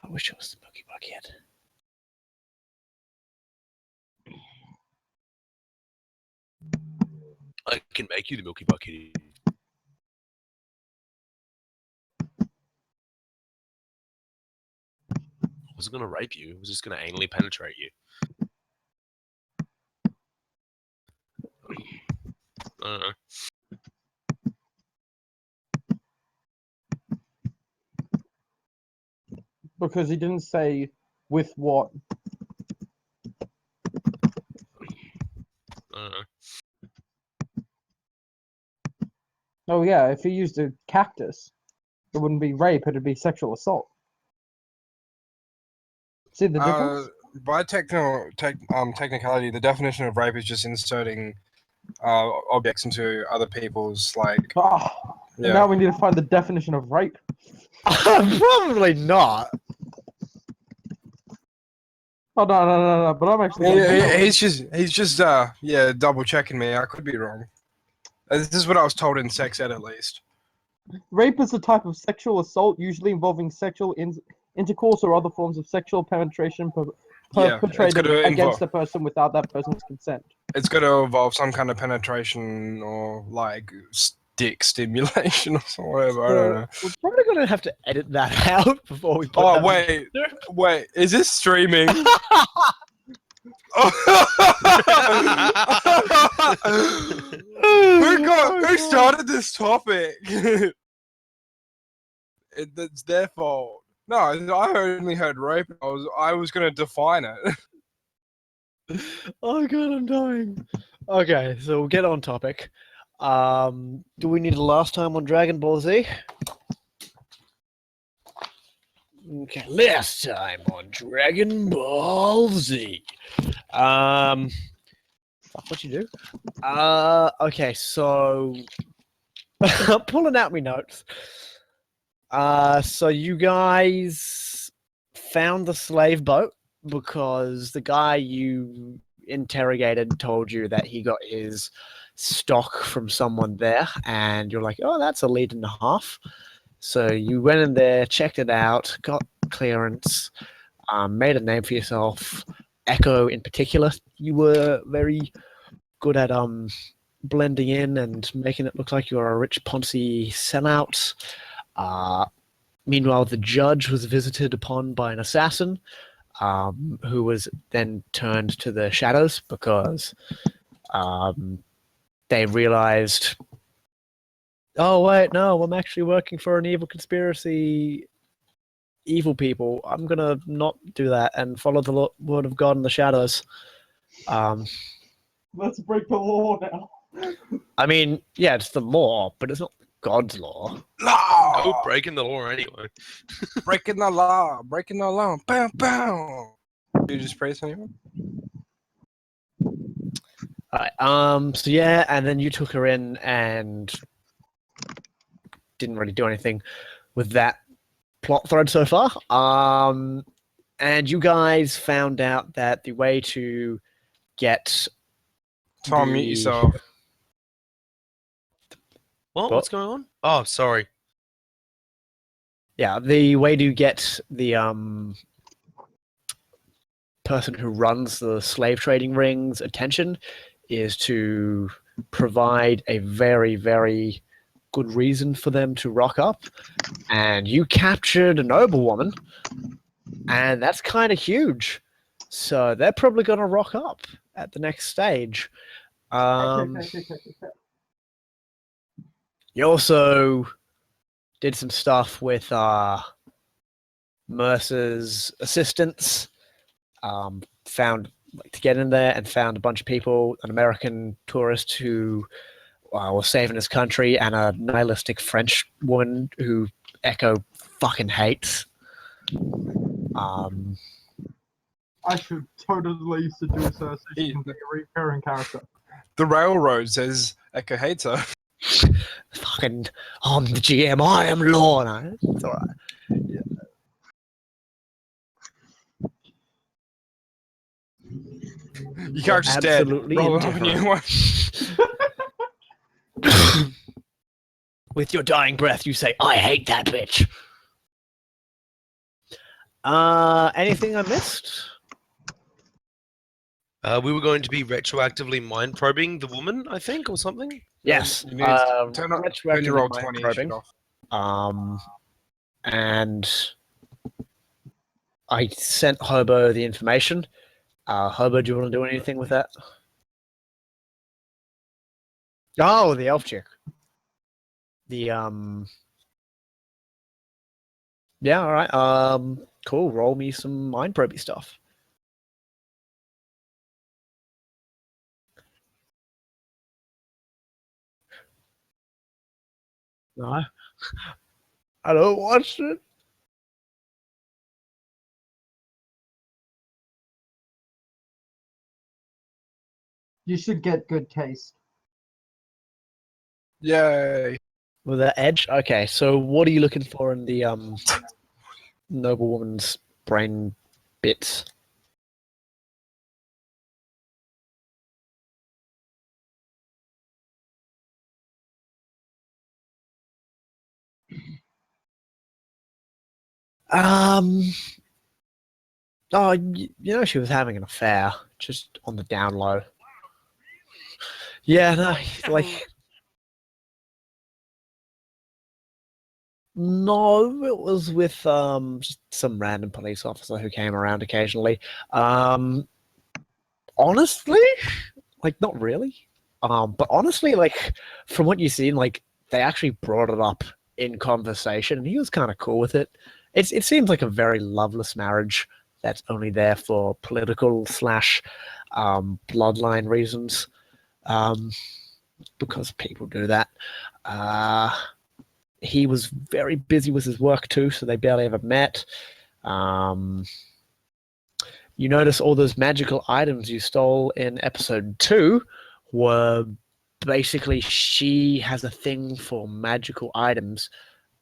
I wish it was the Milky Bucket. I can make you the Milky Bucket. I wasn't going to rape you. I was just going to anally penetrate you. I don't know. Because he didn't say with what. I don't know. Oh yeah, if he used a cactus, it wouldn't be rape, it'd be sexual assault. See the difference? By technicality, the definition of rape is just inserting objects into other people's, like... Oh, Yeah. Now we need to find the definition of rape. Probably not. Oh no! But I'm actually. He's just double checking me. I could be wrong. This is what I was told in sex ed, at least. Rape is a type of sexual assault, usually involving sexual intercourse or other forms of sexual penetration perpetrated against a person without that person's consent. It's going to involve some kind of penetration or like dick stimulation or whatever. I don't know. We're probably going to have to edit that out before we put wait, is this streaming? Who started this topic? It's their fault. No, I only heard rape. I was going to define it. Oh god, I'm dying. Okay, so we'll get on topic. Do we need a last time on Dragon Ball Z? Okay, last time on Dragon Ball Z. Fuck, what'd you do? Okay, so I'm pulling out my notes. So you guys found the slave boat because the guy you interrogated told you that he got his stock from someone there, and you're like, oh, that's a lead and a half. So you went in there, checked it out, got clearance, made a name for yourself. Echo in particular, you were very good at blending in and making it look like you were a rich Ponzi sellout. Meanwhile, the judge was visited upon by an assassin, who was then turned to the shadows because they realized, oh wait, no, I'm actually working for an evil conspiracy, evil people. I'm gonna not do that and follow the word of God in the shadows. Let's break the law now. I mean, yeah, it's the law, but it's not God's law. Oh, breaking the law anyway. Breaking the law. Bam, bam. You just praise anyone? Alright, so yeah, and then you took her in and didn't really do anything with that plot thread so far. And you guys found out that the way to get Tom, mute yourself. What's going on? Oh, sorry. Yeah, the way to get the person who runs the slave trading ring's attention is to provide a very, very good reason for them to rock up. And you captured a noblewoman, and that's kind of huge. So they're probably going to rock up at the next stage. You also did some stuff with Mercer's assistants. Found to get in there and found a bunch of people, an American tourist who was saving his country, and a nihilistic French woman who Echo fucking hates. I should totally seduce her so she can be a recurring character. The railroad says Echo hates her. Fucking, I'm the GM, I am law. No, it's alright. Yeah. You can't just dead. Roll it up a new one. With your dying breath, you say, I hate that bitch. Anything I missed? We were going to be retroactively mind probing the woman, I think, or something. Yes. You need to turn your Retroactively roll mind 20 probing. shit off. And I sent Hobo the information. Hobo, do you want to do anything with that? Oh, the elf chick. Yeah, all right. Cool. Roll me some mind probing stuff. No, I don't watch it. You should get good taste. Yay. With that edge. Okay, so what are you looking for in the noblewoman's brain bits? Oh, you know, she was having an affair, just on the down low. Yeah, no, like, no, it was with just some random police officer who came around occasionally. Honestly, like, not really. But honestly, like, from what you've seen, like, they actually brought it up in conversation, and he was kind of cool with it. It seems like a very loveless marriage that's only there for political slash bloodline reasons, because people do that. He was very busy with his work too, so they barely ever met. You notice all those magical items you stole in episode 2 were basically, she has a thing for magical items,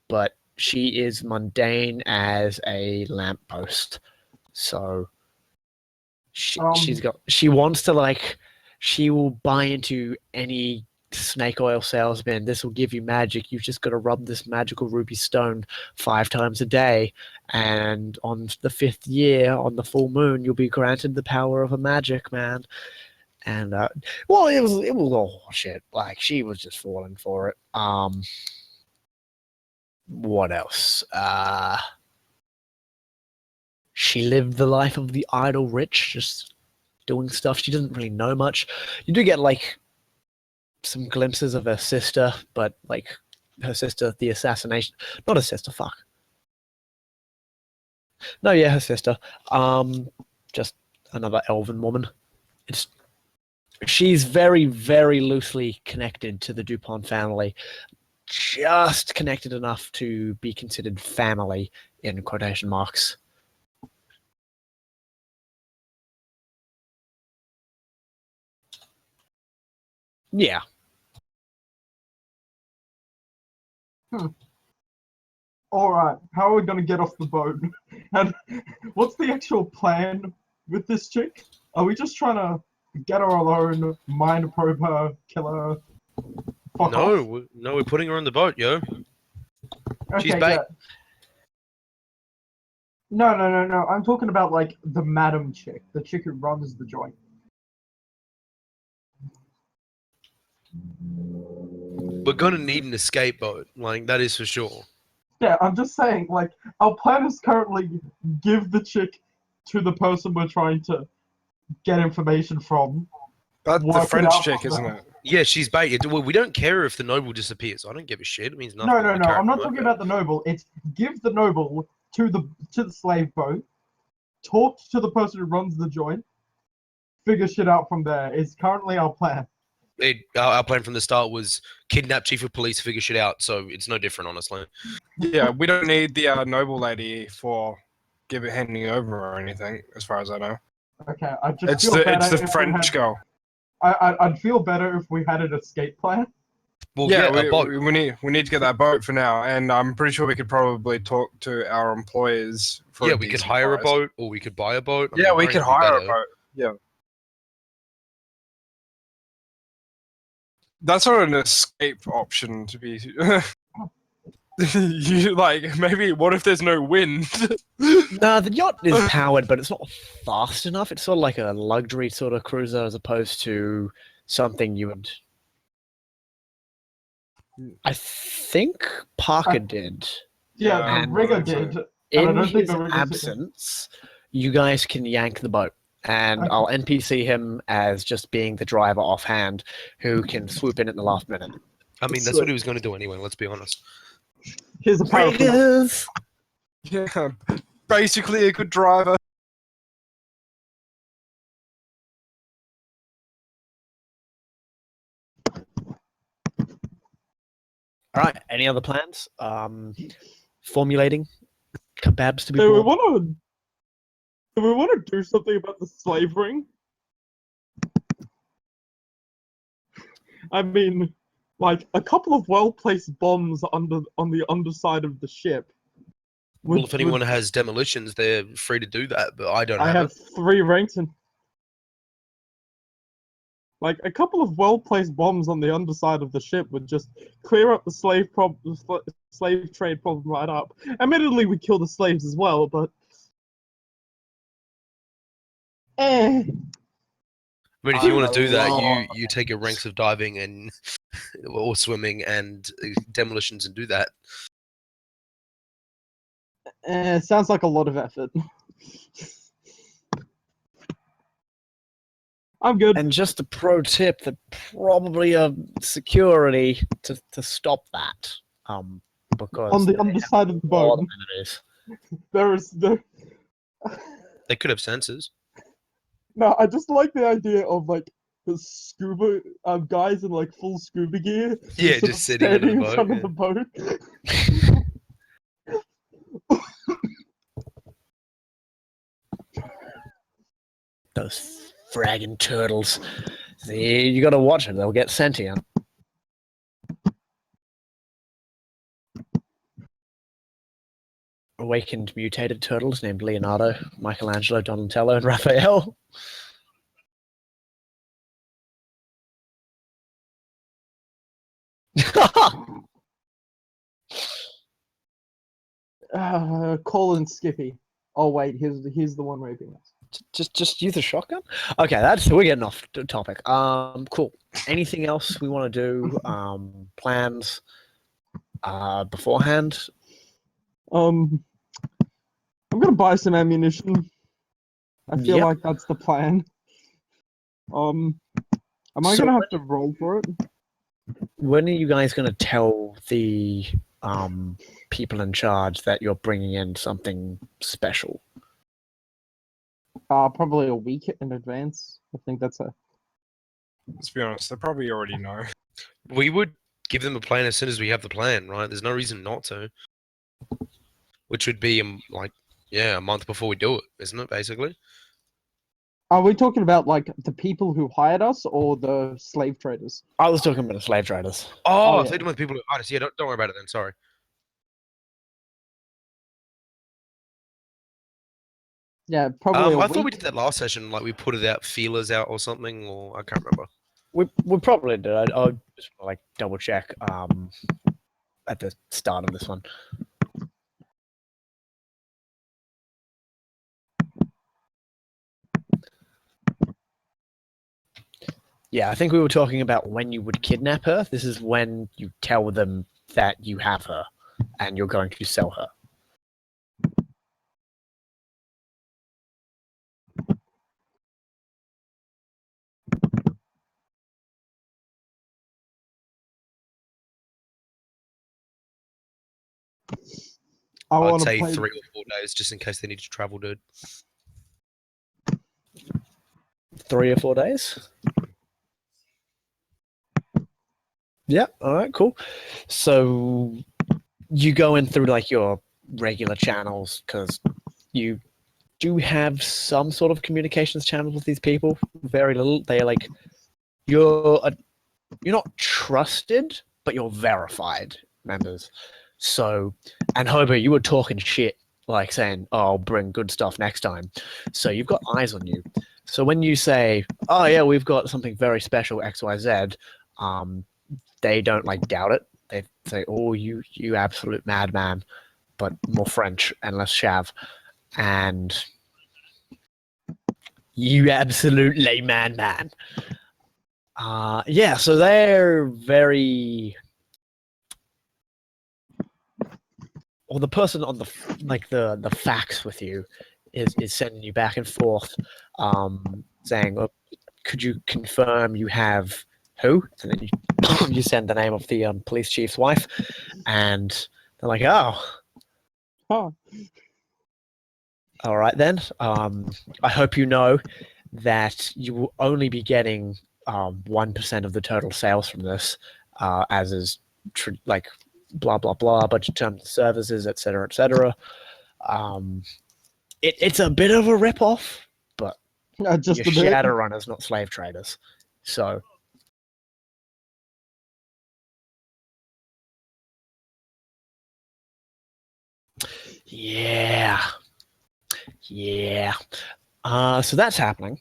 but she is mundane as a lamppost. So she wants to, like, she will buy into any snake oil salesman. This will give you magic. You've just got to rub this magical ruby stone 5 times a day, and on the 5th year, on the full moon, you'll be granted the power of a magic man. And well, it was all shit. Like, she was just falling for it. What else? She lived the life of the idle rich, just doing stuff. She doesn't really know much. You do get, like, some glimpses of her sister, but, like, her sister, the assassination, not her sister, fuck. No, yeah, her sister. Just another elven woman. She's very, very loosely connected to the Dupont family, just connected enough to be considered family in quotation marks. Yeah. Alright, how are we gonna get off the boat? And what's the actual plan with this chick? Are we just trying to get her alone, mind probe her, kill her, fuck off? No, we're putting her on the boat, yo. She's Okay, bait. yeah. No. I'm talking about, like, the madam chick, the chick who runs the joint. We're gonna need an escape boat, like, that is for sure. Yeah, I'm just saying, like, our plan is currently give the chick to the person we're trying to get information from. That's the Work it French out chick, from isn't there. it? Yeah, she's bait. Well, we don't care if the noble disappears. I don't give a shit. It means nothing. No. to my I'm character not talking about the noble. It's give the noble to the slave boat, talk to the person who runs the joint, figure shit out from there. Is currently our plan. Our plan from the start was kidnap chief of police, figure shit out. So it's no different, honestly. Yeah, we don't need the noble lady for handing over or anything, as far as I know. Okay, I just It's feel better it's the if French girl. I'd feel better if we had an escape plan. We'll Yeah, get a boat. we need to get that boat for now, and I'm pretty sure we could probably talk to our employers for Yeah, a we could decent hire a price. boat, or we could buy a boat. I Yeah, mean, we buying could would be hire a better. boat. Yeah. That's not an escape option to be. You like maybe? What if there's no wind? No, the yacht is powered, but it's not fast enough. It's sort of like a luxury sort of cruiser as opposed to something you would. I think Parker did. Yeah, Yeah, the and rigger I think so. did. And I In don't think his the rigger's- absence, you guys can yank the boat, and Okay. I'll NPC him as just being the driver offhand, who can swoop in at the last minute. I mean, that's what he was going to do anyway. Let's be honest. Here's a paraphrase. Riggers! Yeah, basically a good driver. All right. Any other plans? Formulating kebabs to be Do we brought. want to do something about the slave ring? I mean, like a couple of well-placed bombs on the underside of the ship. Well, if anyone has demolitions, they're free to do that, but I don't I have have it. 3 ranks and like a couple of well-placed bombs on the underside of the ship would just clear up the slave trade problem right up. Admittedly, we kill the slaves as well, but I mean, if you want to do that, Oh. you take your ranks of diving and or swimming and demolitions and do that. it sounds like a lot of effort. I'm good. And just a pro tip that probably a security to stop that. Because On the they have underside of the a lot boat, of enemies. there. They could have sensors. No, I just like the idea of like the scuba guys in like full scuba gear. Yeah, sort of just sitting under the standing in boat, front yeah. of the boat. Those fragging turtles. See, you gotta watch them, they'll get sentient. Awakened mutated turtles named Leonardo, Michelangelo, Donatello, and Raphael. Colin Skippy. Oh wait, here's the one raping us. just use a shotgun. Okay, we're getting off topic. Cool. Anything else we want to do? Plans beforehand? I'm gonna buy some ammunition. I feel Yep. like that's the plan. Am I So gonna have to roll for it? When are you guys going to tell the people in charge that you're bringing in something special? Probably a week in advance. I think that's a. Let's be honest, they probably already know. We would give them a plan as soon as we have the plan, right? There's no reason not to. Which would be a month before we do it, isn't it? Basically. Are we talking about like the people who hired us or the slave traders? I was talking about the slave traders. Oh, I yeah. thought you meant people who hired us. Yeah, don't worry about it then. Sorry. Yeah, probably a I week. thought we did that last session. Like we put it out, feelers out or something, or I can't remember. We probably did. I'll just like double check at the start of this one. Yeah, I think we were talking about when you would kidnap her. This is when you tell them that you have her and you're going to sell her. I I'd want to say play. 3 or 4 days, just in case they need to travel, dude. 3 or 4 days? Yeah, all right, cool. So you go in through like your regular channels because you do have some sort of communications channels with these people. Very little. They're like you're not trusted, but you're verified members. So, and Hobo, you were talking shit, like saying, "Oh, I'll bring good stuff next time." So you've got eyes on you. So when you say, "Oh yeah, we've got something very special X Y Z," they don't like doubt it. they say, "Oh, you absolute madman," but more French and less Shav, and you absolutely madman. Yeah, so they're very. Or the person on the fax with you is sending you back and forth, saying, oh, "Could you confirm you have who?" And then you send the name of the police chief's wife, and they're like, "Oh, Huh. all right then. I hope you know that you will only be getting 1% of the total sales from this, as is like blah blah blah, budget terms and services, etc. etc." It's a bit of a rip-off, but Just you're a bit. Shadowrunners, not slave traders. So yeah, yeah. So that's happening,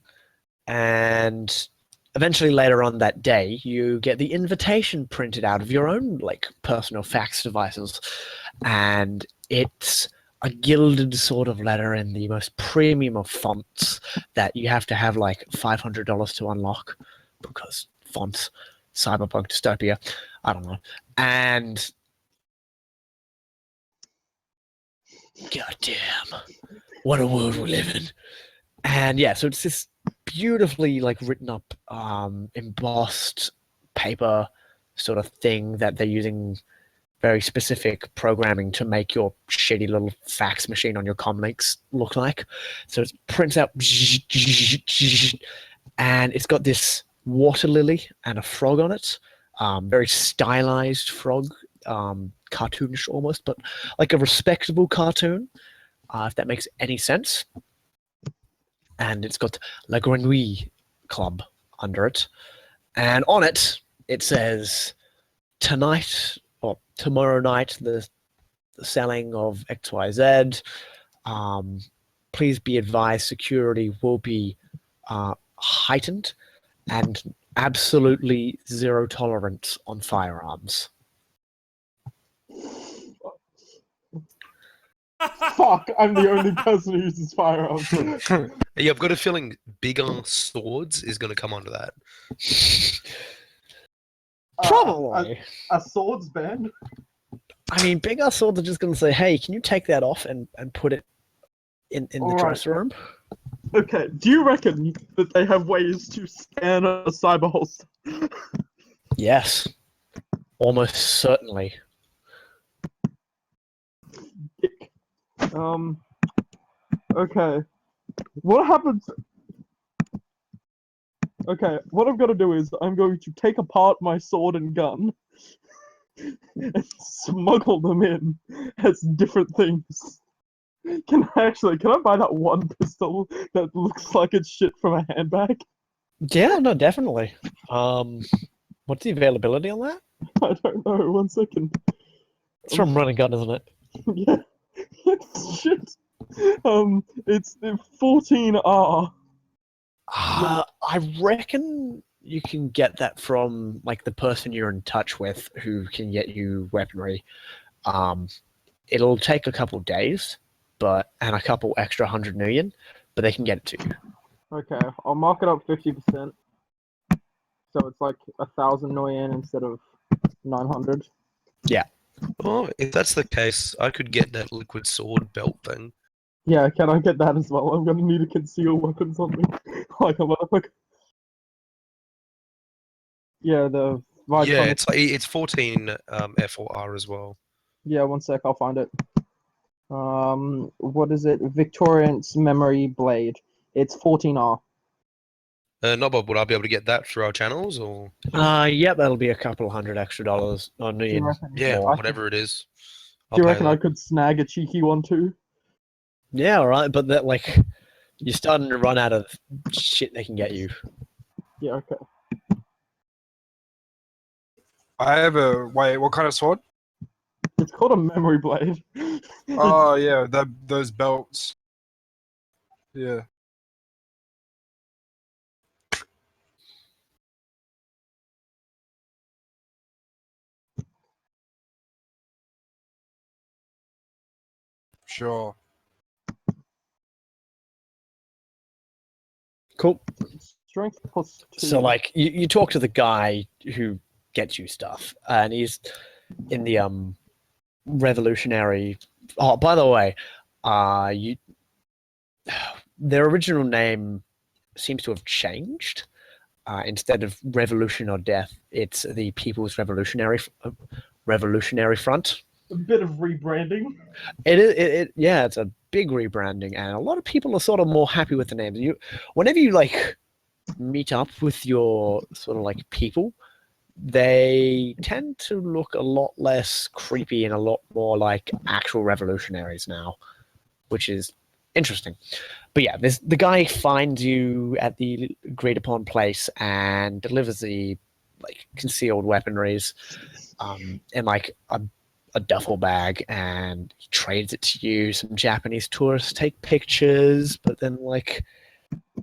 and eventually later on that day, you get the invitation printed out of your own like personal fax devices, and it's a gilded sort of letter in the most premium of fonts that you have to have like $500 to unlock because fonts, cyberpunk dystopia, I don't know. And goddamn, what a world we live in. And yeah, so it's this beautifully like written up, embossed paper sort of thing that they're using very specific programming to make your shitty little fax machine on your comlinks look like. So it prints out, and it's got this water lily and a frog on it, very stylized frog, cartoonish almost, but like a respectable cartoon, if that makes any sense. And it's got La Grenouille Club under it, and on it it says tonight or tomorrow night the selling of XYZ. Please be advised, security will be heightened, and absolutely zero tolerance on firearms. Fuck, I'm the only person who uses firearms. Yeah, I've got a feeling bigger swords is going to come under that. Probably. A swords band? I mean, big ass swords are just going to say, "Hey, can you take that off and put it in the Alright. dresser room?" Okay, do you reckon that they have ways to scan a cyber holster? Yes, almost certainly. Okay. What happens? Okay, what I'm gonna do is I'm going to take apart my sword and gun and smuggle them in as different things. Can I buy that one pistol that looks like it's shit from a handbag? Yeah, no, definitely. What's the availability on that? I don't know. 1 second. It's from Run and Gun, isn't it? Yeah, it's shit. It's 14R. I reckon you can get that from like the person you're in touch with who can get you weaponry. It'll take a couple days, and a couple extra 100 million, but they can get it to you. Okay, I'll mark it up 50%. So it's like 1,000 million instead of 900. Oh, if that's the case, I could get that liquid sword belt thing. Yeah, can I get that as well? I'm gonna need a concealed weapons on me. Like a motherfucker. Yeah, the Yeah, Vitron. it's 14 F4R as well. Yeah, 1 sec, I'll find it. What is it? Victorian's Memory Blade. It's 14R. Not would I be able to get that through our channels or Yep, that'll be a couple $100 extra or Do you million. reckon? yeah, More. whatever it is. Do you I'll pay reckon I that. could snag a cheeky one too? Yeah, all right, but that like you're starting to run out of shit they can get you. Yeah, okay. I have a wait. What kind of sword? It's called a memory blade. Oh yeah, those belts. Yeah. Sure. Cool. Strength plus 2. So, like, you talk to the guy who gets you stuff, and he's in the revolutionary. Oh, by the way, you their original name seems to have changed. Instead of Revolution or Death, it's the People's Revolutionary Front. A bit of rebranding. Yeah, it's a big rebranding, and a lot of people are sort of more happy with the names. Whenever you like meet up with your sort of like people, they tend to look a lot less creepy and a lot more like actual revolutionaries now, which is interesting. But yeah, the guy finds you at the agreed upon place and delivers the like concealed weaponries in like a duffel bag, and he trades it to you. Some Japanese tourists take pictures, but then like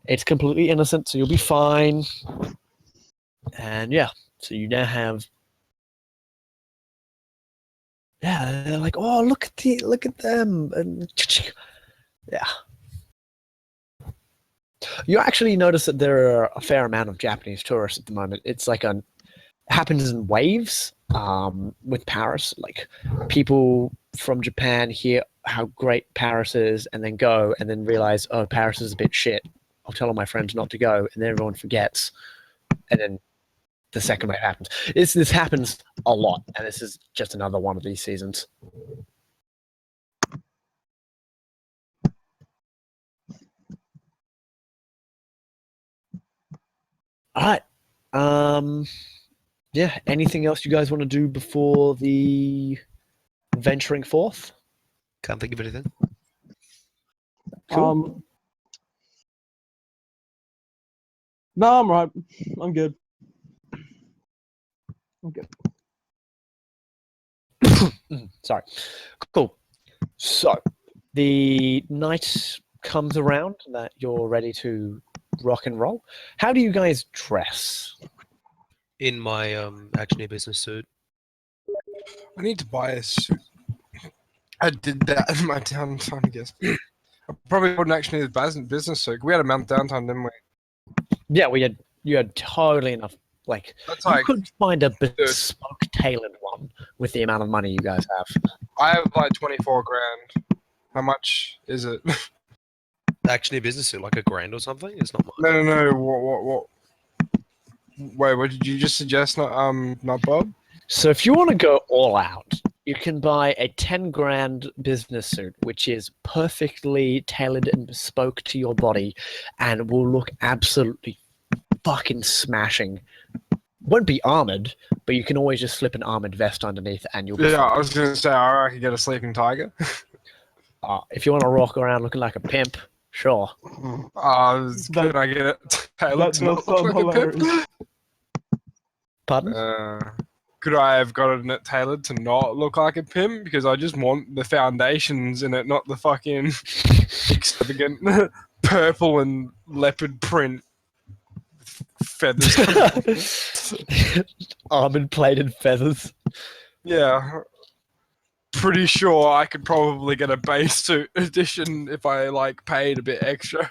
it's completely innocent, so you'll be fine. And yeah, so you now have they're like, oh, look at them, and yeah. You actually notice that there are a fair amount of Japanese tourists at the moment. It's like happens in waves with Paris. Like people from Japan hear how great Paris is and then go and then realize, oh, Paris is a bit shit. I'll tell all my friends not to go, and then everyone forgets. And then the second wave happens. This happens a lot, and this is just another one of these seasons. All right. Yeah. Anything else you guys want to do before the venturing forth? Can't think of anything. Cool. No, I'm right. I'm good. Sorry. Cool. So the night comes around that you're ready to rock and roll. How do you guys dress? In my actually business suit. I need to buy a suit. I did that in my downtime, I guess. I probably wouldn't actually need a business suit. We had a month downtime, didn't we? Yeah, you had totally enough. Like That's you like could find a bespoke tailored one with the amount of money you guys have. I have like 24 grand. How much is it? Actually, a business suit, like $1,000 or something. It's not much. No. What? Wait, what did you just suggest? Not Bob. So if you want to go all out, you can buy a 10 grand business suit, which is perfectly tailored and bespoke to your body and will look absolutely fucking smashing. Won't be armored, but you can always just slip an armored vest underneath and you'll be Yeah, fine. I was gonna say I could get a sleeping tiger. If you want to walk around looking like a pimp, sure. Can I get it tailored to not look like a pimp? Pardon? Could I have gotten it tailored to not look like a pimp? Because I just want the foundations in it, not the fucking extravagant purple and leopard print feathers. Armor-plated feathers. Yeah. Pretty sure I could probably get a base suit edition if I like paid a bit extra.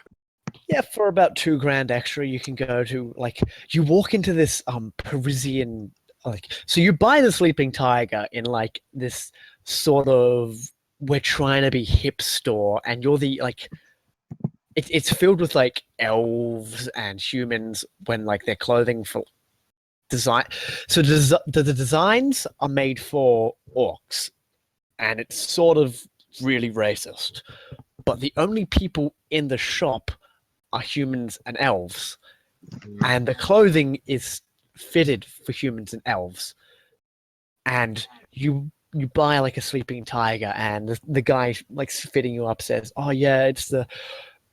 Yeah, for about 2 grand extra, you can go to like you walk into this Parisian so you buy the sleeping tiger in like this sort of we're trying to be hip store, and you're the like it's filled with like elves and humans when like their clothing for design. So the designs are made for orcs, and it's sort of really racist. But the only people in the shop are humans and elves, and the clothing is fitted for humans and elves. And you buy like a sleeping tiger, and the guy like fitting you up says, "Oh yeah, it's the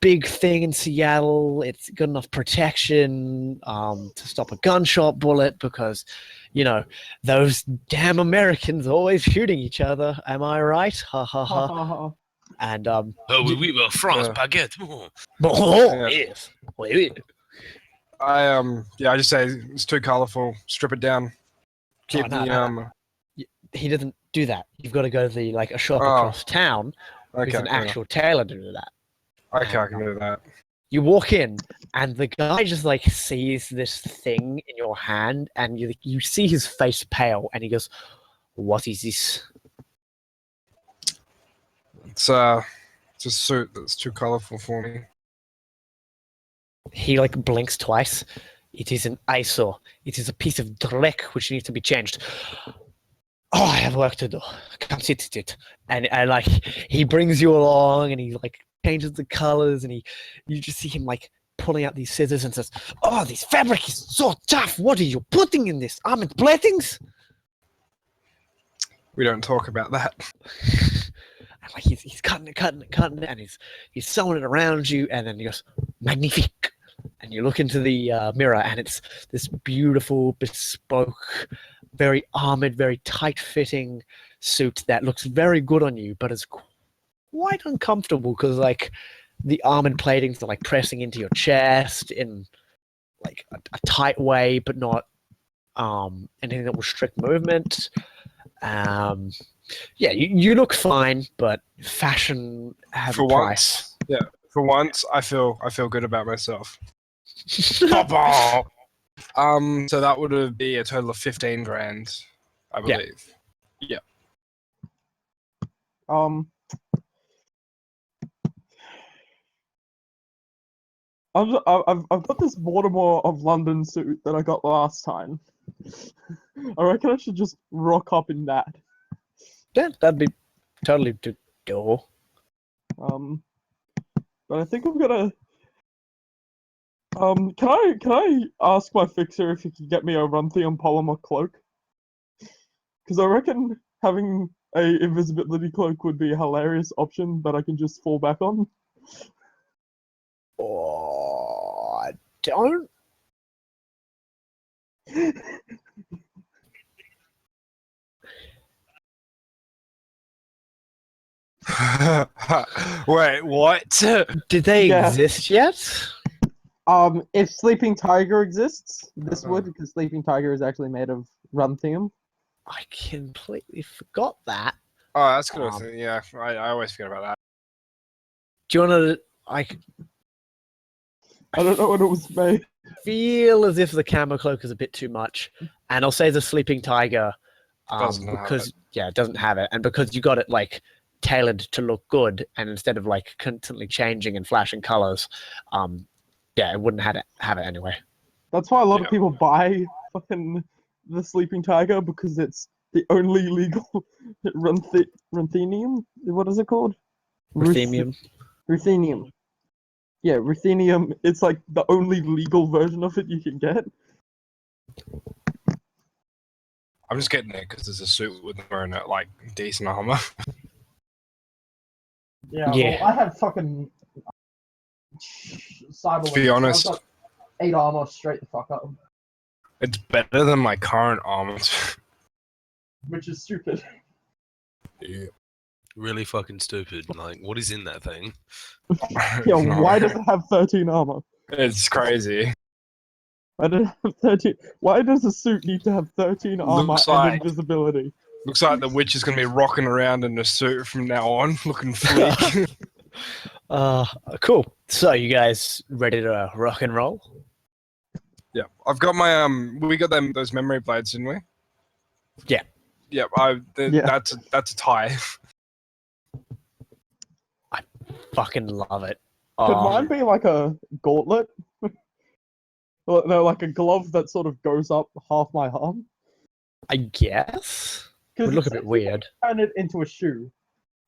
big thing in Seattle. It's got enough protection to stop a gunshot bullet because, you know, those damn Americans always shooting each other. Am I right? Ha ha ha." And we were France baguette. yes. Oui. I just say it's too colourful. Strip it down. Keep No. He doesn't do that. You've got to go to a shop across town Okay, who's an fair enough. actual tailor to do that. Okay, I can do that. You walk in, and the guy just like sees this thing in your hand, and you see his face pale, and he goes, "What is this?" It's a suit that's too colourful for me. He like blinks twice. It is an eyesore. It is a piece of dreck which needs to be changed. Oh, I have work to do. Come sit at it. And like he brings you along, and he like changes the colors, and you just see him like pulling out these scissors and says, "Oh, this fabric is so tough. What are you putting in this? Almond plaitings?" We don't talk about that. And like he's cutting it, and he's sewing it around you, and then he goes, "Magnifique." And you look into the mirror, and it's this beautiful, bespoke, very armored, very tight-fitting suit that looks very good on you, but is quite uncomfortable because like the armored platings are like pressing into your chest in like a tight way, but not anything that will restrict movement. Yeah, you look fine, but fashion has a price. For once, I feel good about myself. So that would be a total of 15 grand, I believe. Yeah. I've got this Baltimore of London suit that I got last time. I reckon I should just rock up in that. Yeah, that'd be totally to do. But I think I'm gonna. Can I ask my fixer if he can get me a Runthium polymer cloak? Because I reckon having a invisibility cloak would be a hilarious option that I can just fall back on. Oh, I don't. Wait, what? Did they Yeah. exist yet? If Sleeping Tiger exists, this would, because Sleeping Tiger is actually made of Runthium. I completely forgot that. Oh, that's good. Yeah, I always forget about that. Do you want to like? I don't know when it was made. Feel as if the camo cloak is a bit too much, and I'll say the sleeping tiger, Doesn't have because it doesn't have it, and because you got it like tailored to look good, and instead of like constantly changing and flashing colors, it wouldn't have it anyway. That's why a lot of people buy fucking the Sleeping Tiger, because it's the only legal Ruthenium. What is it called? Ruthenium. Ruthenium. Yeah, Ruthenium. It's like the only legal version of it you can get. I'm just getting it because there's a suit with wearing like decent armor. Yeah. Yeah. Well, I have fucking cyber. To be honest, I've got 8 armor straight the fuck up, it's better than my current armor. which is stupid. Yeah. Really fucking stupid. Like, what is in that thing? Yeah, why does it have 13 armor? It's crazy. I don't have 13. Why does a suit need to have 13 armor Looks and like- invisibility? Looks like the witch is going to be rocking around in a suit from now on, looking fleek. Cool. So you guys ready to rock and roll? Yeah, I've got my we got those memory blades, didn't we? Yeah. Yep. Yeah. That's a tie. Fucking love it. Could mine be like a gauntlet? Or, no, like a glove that sort of goes up half my arm? I guess. Would look a bit weird. Turn it into a shoe.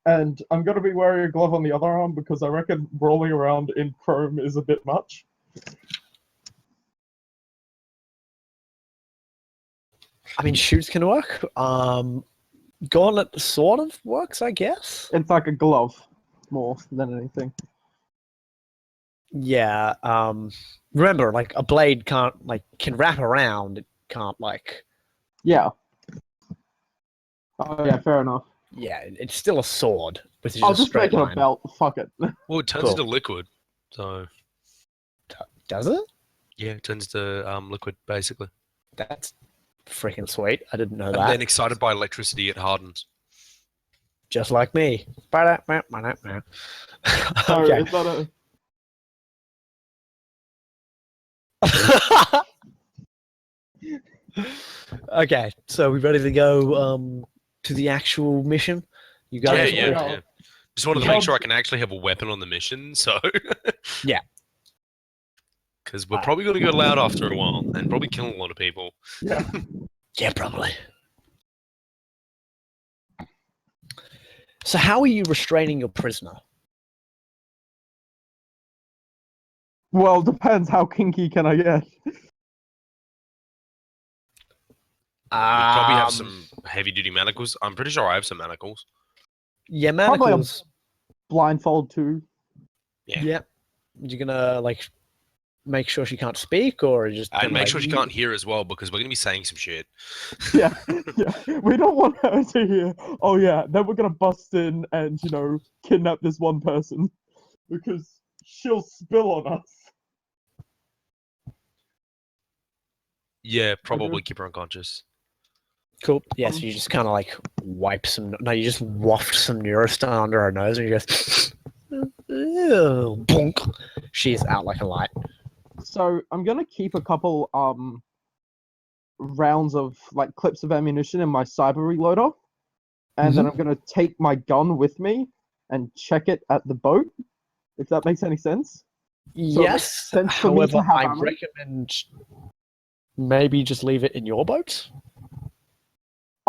And I'm gonna be wearing a glove on the other arm because I reckon rolling around in chrome is a bit much. I mean, shoes can work. Gauntlet sort of works, I guess. It's like a glove more than anything. Yeah. Remember, like a blade can wrap around. It can't like. Yeah. Oh yeah, fair enough. Yeah, it's still a sword with just I'll a just straight make it line. a belt. Fuck it. Well, it turns Cool. into liquid. So, Does it? yeah, it turns to liquid, basically. That's freaking sweet. I didn't know And that. then excited by electricity, it hardens. Just like me. So Okay. is that Okay, so we ready to go to the actual mission? You Yeah, guys yeah, all- yeah. Just wanted to Yeah. make sure I can actually have a weapon on the mission, so. Yeah. Because we're probably going to go loud after a while and probably kill a lot of people. yeah? Yeah, probably. So how are you restraining your prisoner? Well, depends how kinky can I get. We probably have Um, some heavy duty manacles. I'm pretty sure I have some manacles. Yeah, Probably a- manacles. Blindfold too. Yeah. Yeah. You're gonna like make sure she can't speak, or just And gonna, make like, sure she can't hear as well because we're going to be saying some shit. Yeah, yeah. We don't want her to hear. Oh yeah, then we're gonna bust in and kidnap this one person because she'll spill on us. Yeah, probably keep her unconscious. Cool. Yes, you just kind of like wipe some. No, you just waft some Neurostar under her nose, and you just bonk. She's out like a light. So I'm gonna keep a couple rounds of like clips of ammunition in my cyber reloader, and then I'm gonna take my gun with me and check it at the boat. If that makes any sense. So it makes Yes. sense for me to However, have I ammo. recommend maybe just leave it in your boat.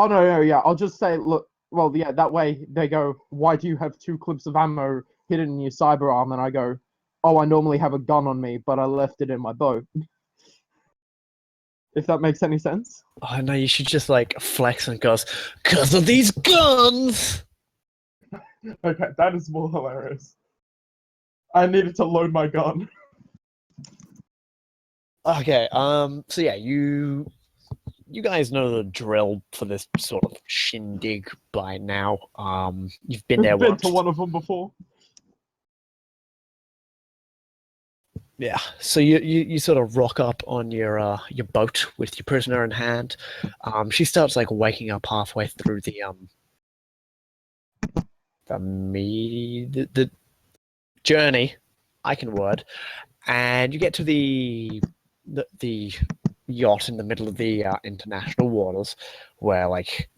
Oh no, yeah. I'll just say, look. Well, yeah. That way they go, why do you have 2 clips of ammo hidden in your cyber arm? And I go, oh, I normally have a gun on me, but I left it in my boat. If that makes any sense. Oh no, you should just like flex and goes, "'Cause of these guns." Okay, that is more hilarious. I needed to load my gun. Okay. So yeah, you guys know the drill for this sort of shindig by now. You've been there I've been once. to one of them before. Yeah. So you sort of rock up on your boat with your prisoner in hand. She starts like waking up halfway through the journey. I can word, and you get to the yacht in the middle of the international waters, where like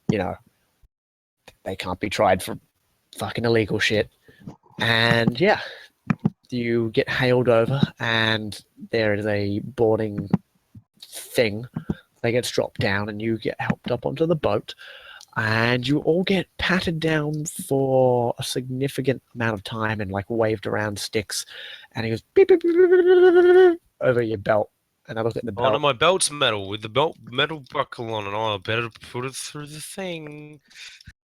they can't be tried for fucking illegal shit. And yeah, you get hailed over, and there is a boarding thing that gets dropped down, and you get helped up onto the boat, and you all get patted down for a significant amount of time and like waved around sticks, and he goes beep, beep, beep, beep, beep, beep, over your belt. And I look at the Oh, no, belt. my belt's metal with the belt metal buckle on, and I better put it through the thing.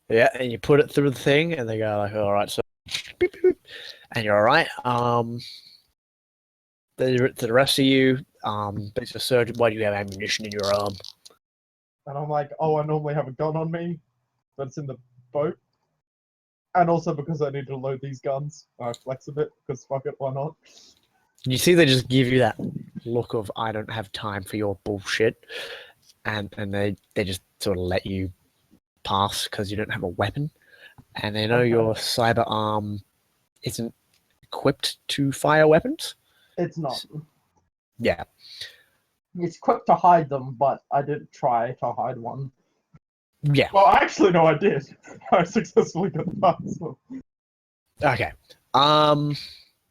Yeah, and you put it through the thing, and they go like, "All right, so," beep, beep, beep, and you're all right. The rest of you, they just search. Why do you have ammunition in your arm? And I'm like, oh, I normally have a gun on me, but it's in the boat. And also because I need to load these guns, I flex a bit because fuck it, why not? You see, they just give you that look of "I don't have time for your bullshit," and they just sort of let you pass because you don't have a weapon, and they know Okay. your cyber arm isn't equipped to fire weapons. It's not. Yeah, It's quick to hide them, but I did try to hide one. yeah. Well, actually, no, I did. I successfully got past them. Okay.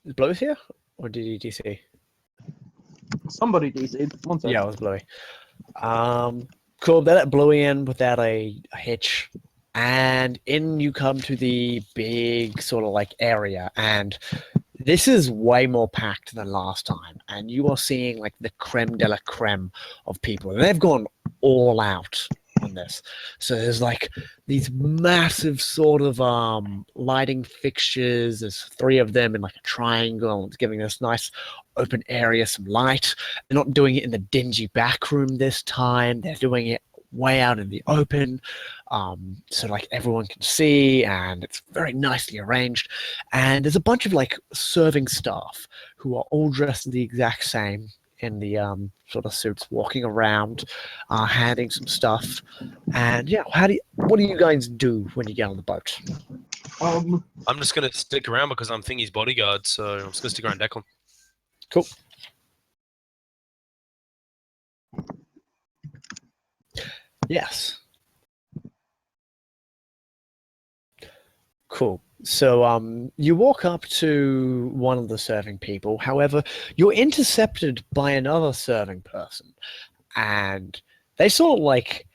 Is Bluey here, or did he DC? Somebody DC'd. One second. Yeah, it was Bluey. Cool. They let Bluey in without a hitch, and in you come to the big sort of like area, and this is way more packed than last time, and you are seeing like the creme de la creme of people, and they've gone all out on this. So there's like these massive sort of lighting fixtures. There's 3 of them in like a triangle, and it's giving this nice open area some light. They're not doing it in the dingy back room this time. They're doing it way out in the open, so like everyone can see, and it's very nicely arranged. And there's a bunch of like serving staff who are all dressed the exact same in the sort of suits walking around, handing some stuff. And yeah, what do you guys do when you get on the boat? I'm just gonna stick around because I'm Thingy's bodyguard, so I'm just gonna stick around Declan. Cool. Yes. Cool. So you walk up to one of the serving people. However, you're intercepted by another serving person, and they sort of like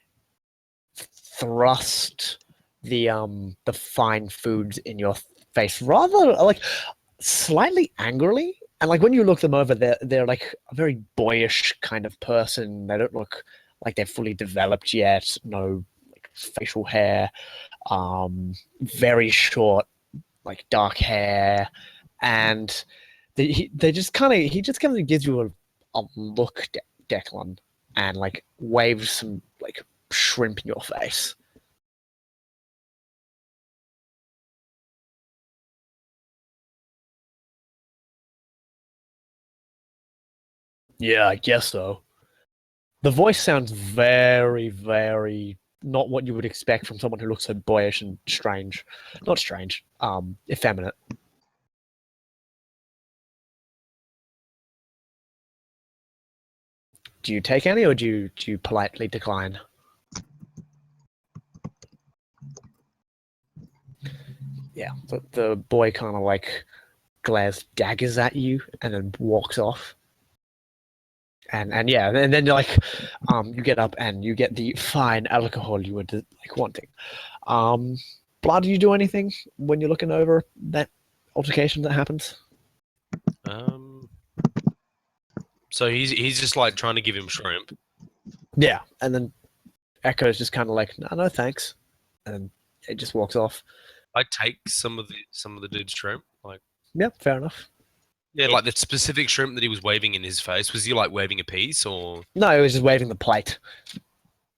thrust the fine foods in your face rather like slightly angrily. And like when you look them over, they're like a very boyish kind of person. They don't look like they're fully developed yet. No like facial hair. Very short, like dark hair, and he just kind of gives you a look, Declan, and like waves some like shrimp in your face. Yeah, I guess so. The voice sounds very, very not what you would expect from someone who looks so boyish and strange. Not strange, effeminate. Do you take any, or do you politely decline? Yeah, the boy kind of like glares daggers at you and then walks off. And yeah, and then like you get up and you get the fine alcohol you were like wanting. Blood, do you do anything when you're looking over that altercation that happens? So he's just like trying to give him shrimp. Yeah, and then Echo's just kind of like, no, thanks, and then it just walks off. I take some of the dude's shrimp, like Yeah, fair enough. yeah, like the specific shrimp that he was waving in his face. Was he like waving a piece or? No, he was just waving the plate.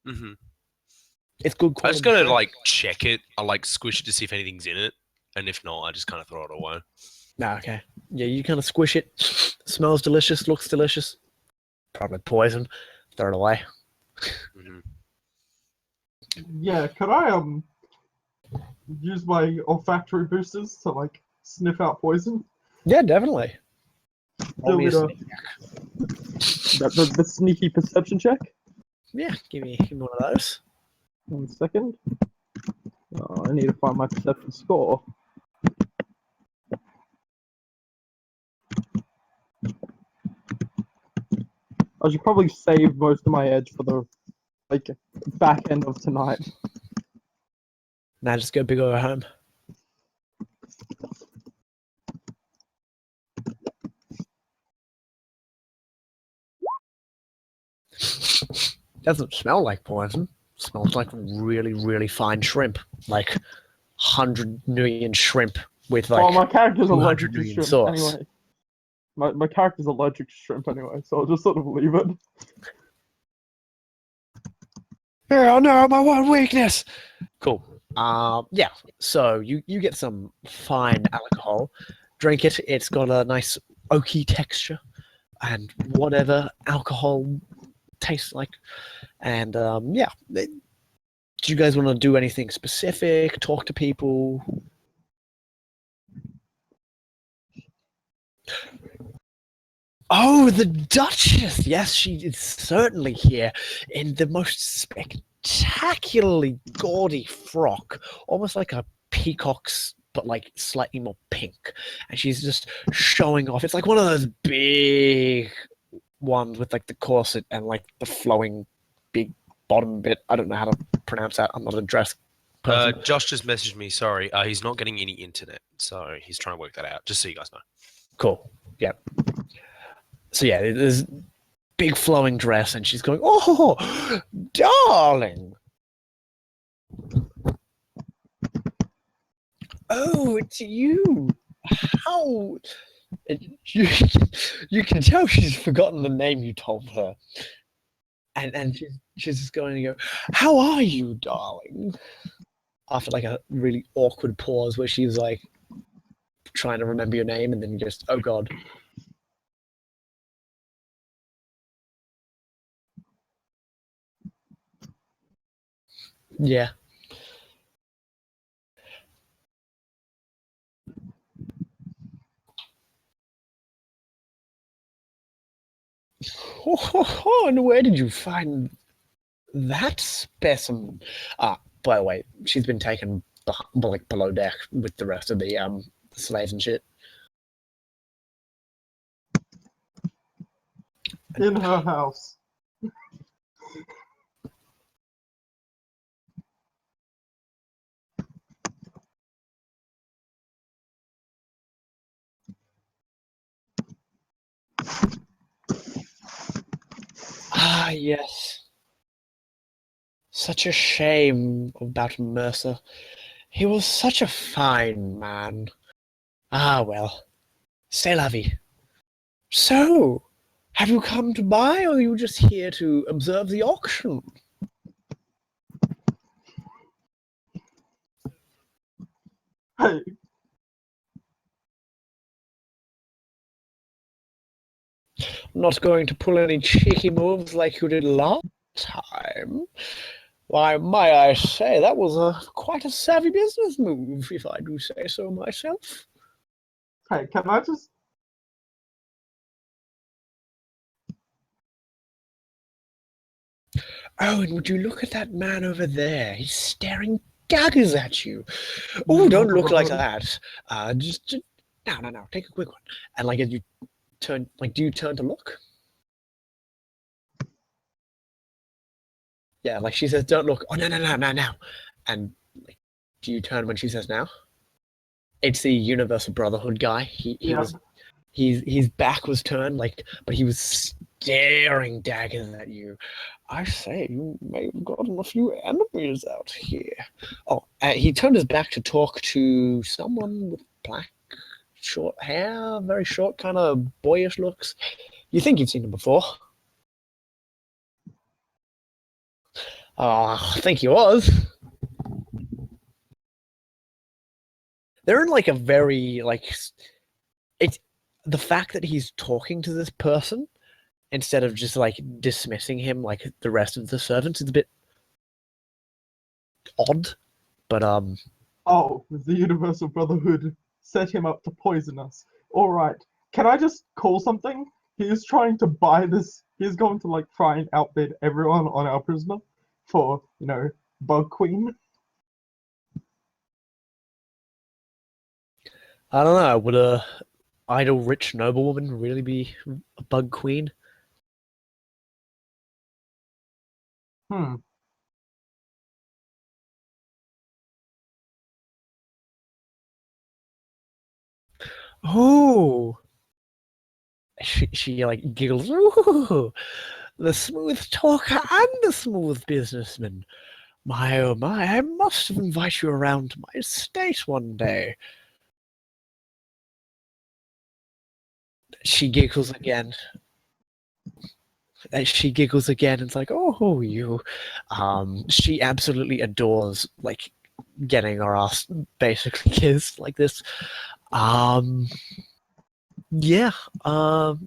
Mm-hmm. It's good I quality. just gotta shrimp. like check it. I like squish it to see if anything's in it, and if not, I just kind of throw it away. No, okay. Yeah, you kind of squish it. Smells delicious, looks delicious. Probably poison. Throw it away. Mm-hmm. Yeah, could I use my olfactory boosters to like sniff out poison? Yeah, definitely. Roll me a Do sneak. the sneaky perception check. Yeah, give me one of those. 1 second. Oh, I need to find my perception score. I should probably save most of my edge for the like back end of tonight. Now just go big or go home. Doesn't smell like poison. Smells like really, really fine shrimp. Like 100 million shrimp with like Well, my character's 200 allergic to million shrimp sauce. anyway. My character's allergic to shrimp anyway, so I'll just sort of leave it. Oh no, my one weakness. Cool. Yeah. So you get some fine alcohol. Drink it. It's got a nice oaky texture, and whatever alcohol tastes like. And yeah. Do you guys want to do anything specific? Talk to people? Oh, the Duchess! Yes, she is certainly here in the most spectacularly gaudy frock, almost like a peacock's, but like slightly more pink. And she's just showing off. It's like one of those big ones with like the corset and like the flowing big bottom bit. I don't know how to pronounce that. I'm not a dress person. Josh just messaged me. Sorry, he's not getting any internet, so he's trying to work that out. Just so you guys know. Cool. Yep. So yeah, there's big flowing dress, and she's going, "Oh, darling! Oh, it's you! How?" You can tell she's forgotten the name you told her, and she's just going to go, "How are you, darling?" After like a really awkward pause where she's like trying to remember your name, and then just, "Oh God." Yeah. And where did you find that specimen? By the way, she's been taken like below deck with the rest of the slaves and shit. In her house. Ah, yes. Such a shame about Mercer. He was such a fine man. Ah, well. C'est la vie. So, have you come to buy, or are you just here to observe the auction? Hey, Not going to pull any cheeky moves like you did last time? Why, may I say, that was quite a savvy business move, if I do say so myself. hey, can I just... Oh, and would you look at that man over there? He's staring daggers at you. Oh, don't look like that. Just no, take a quick one. And like, as you turn, like, do you turn to look? Yeah, like she says, don't look. Oh, no, now. And like, do you turn when she says now? It's the Universal Brotherhood guy. Yeah. His back was turned, like, but he was staring daggers at you. I say, you may have gotten a few enemies out here. Oh, he turned his back to talk to someone with black, short hair, very short, kind of boyish looks. You think you've seen him before? I think he was. They're in like a very it's the fact that he's talking to this person instead of just like dismissing him like the rest of the servants is a bit odd. But Oh, the Universal Brotherhood set him up to poison us. Alright, can I just call something? He is trying to buy this. He's going to like try and outbid everyone on our prisoner for, you know, Bug Queen. I don't know. Would a idle rich noblewoman really be a bug queen? Hmm. Oh, she like giggles. Ooh, the smooth talker and the smooth businessman. My oh my! I must invite you around to my estate one day. She giggles again. She giggles again and it's like, oh, you. She absolutely adores like getting her ass basically kissed like this. Yeah. Do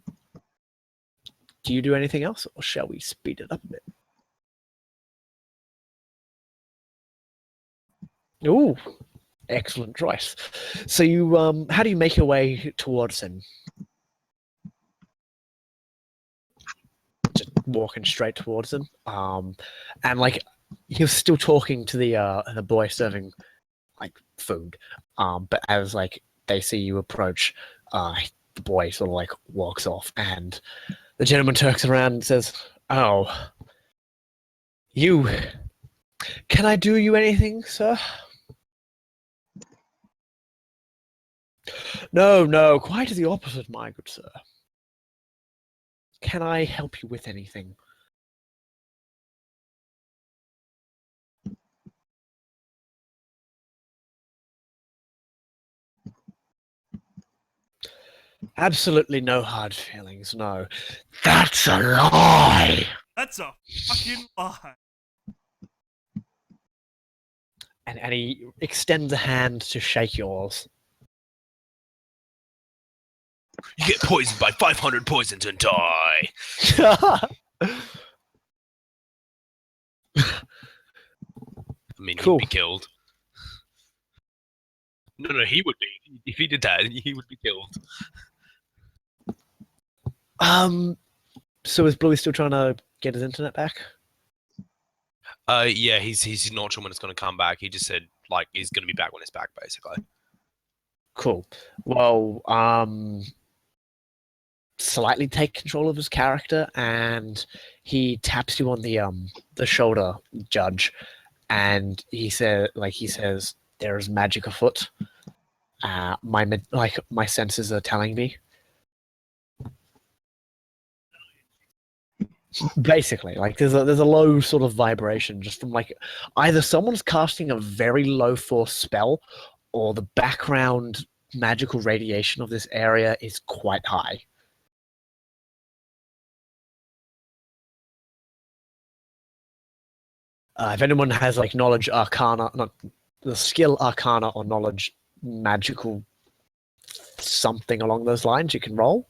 you do anything else, or shall we speed it up a bit? Ooh, excellent choice. So you how do you make your way towards him? Just walking straight towards him. And like he was still talking to the boy serving like food. But as like they see you approach, the boy sort of like walks off, and the gentleman turns around and says, "Oh, you. Can I do you anything, sir?" No, quite the opposite, my good sir. Can I help you with anything? Absolutely no hard feelings, no. That's a lie! That's a fucking lie. And he extends a hand to shake yours. You get poisoned by 500 poisons and die. mean, Cool. he'd be killed. No, he would be. If he did that, he would be killed. So is Bluey still trying to get his internet back? Yeah, he's not sure when it's going to come back. He just said like he's going to be back when it's back, basically. Cool. Well, slightly take control of his character, and he taps you on the shoulder, Judge, and he says, "There's magic afoot. My senses are telling me." Basically, like there's a low sort of vibration just from like either someone's casting a very low force spell, or the background magical radiation of this area is quite high. If anyone has like knowledge arcana, not the skill arcana or knowledge magical something along those lines, you can roll.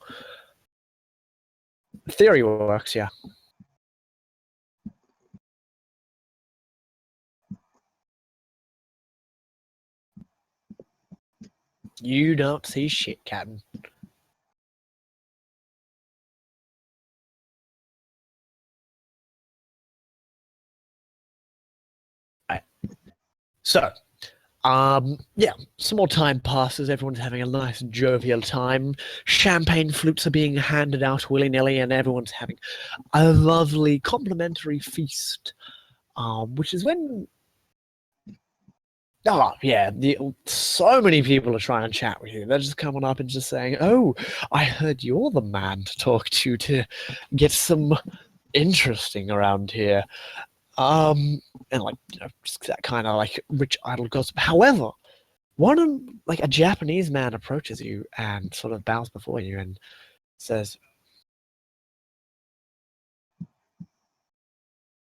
Theory works, yeah. You don't see shit, Captain. Right. So, yeah, some more time passes. Everyone's having a nice jovial time. Champagne flutes are being handed out willy-nilly, and everyone's having a lovely complimentary feast. Which is when yeah, so many people are trying to chat with you. They're just coming up and just saying, "Oh, I heard you're the man to talk to get some interesting around here." And like, just that kind of like rich idle gossip. However, like a Japanese man approaches you and sort of bows before you and says,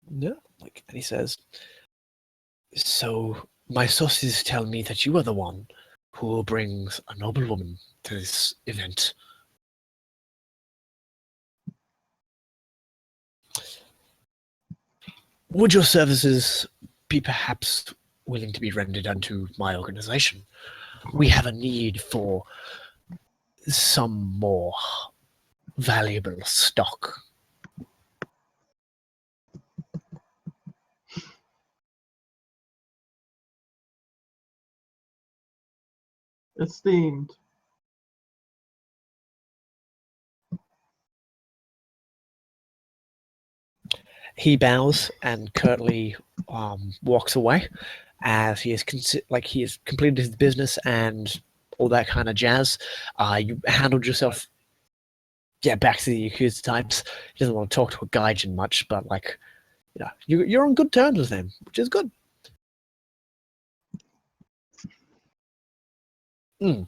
"No," and he says, "So my sources tell me that you are the one who brings a noble woman to this event." Would your services be perhaps willing to be rendered unto my organization? We have a need for some more valuable stock. Esteemed. He bows and curtly walks away, as he has he has completed his business and all that kind of jazz. You handled yourself, yeah, back to the Yakuza types. He doesn't want to talk to a gaijin much, but like, you're on good terms with him, which is good. And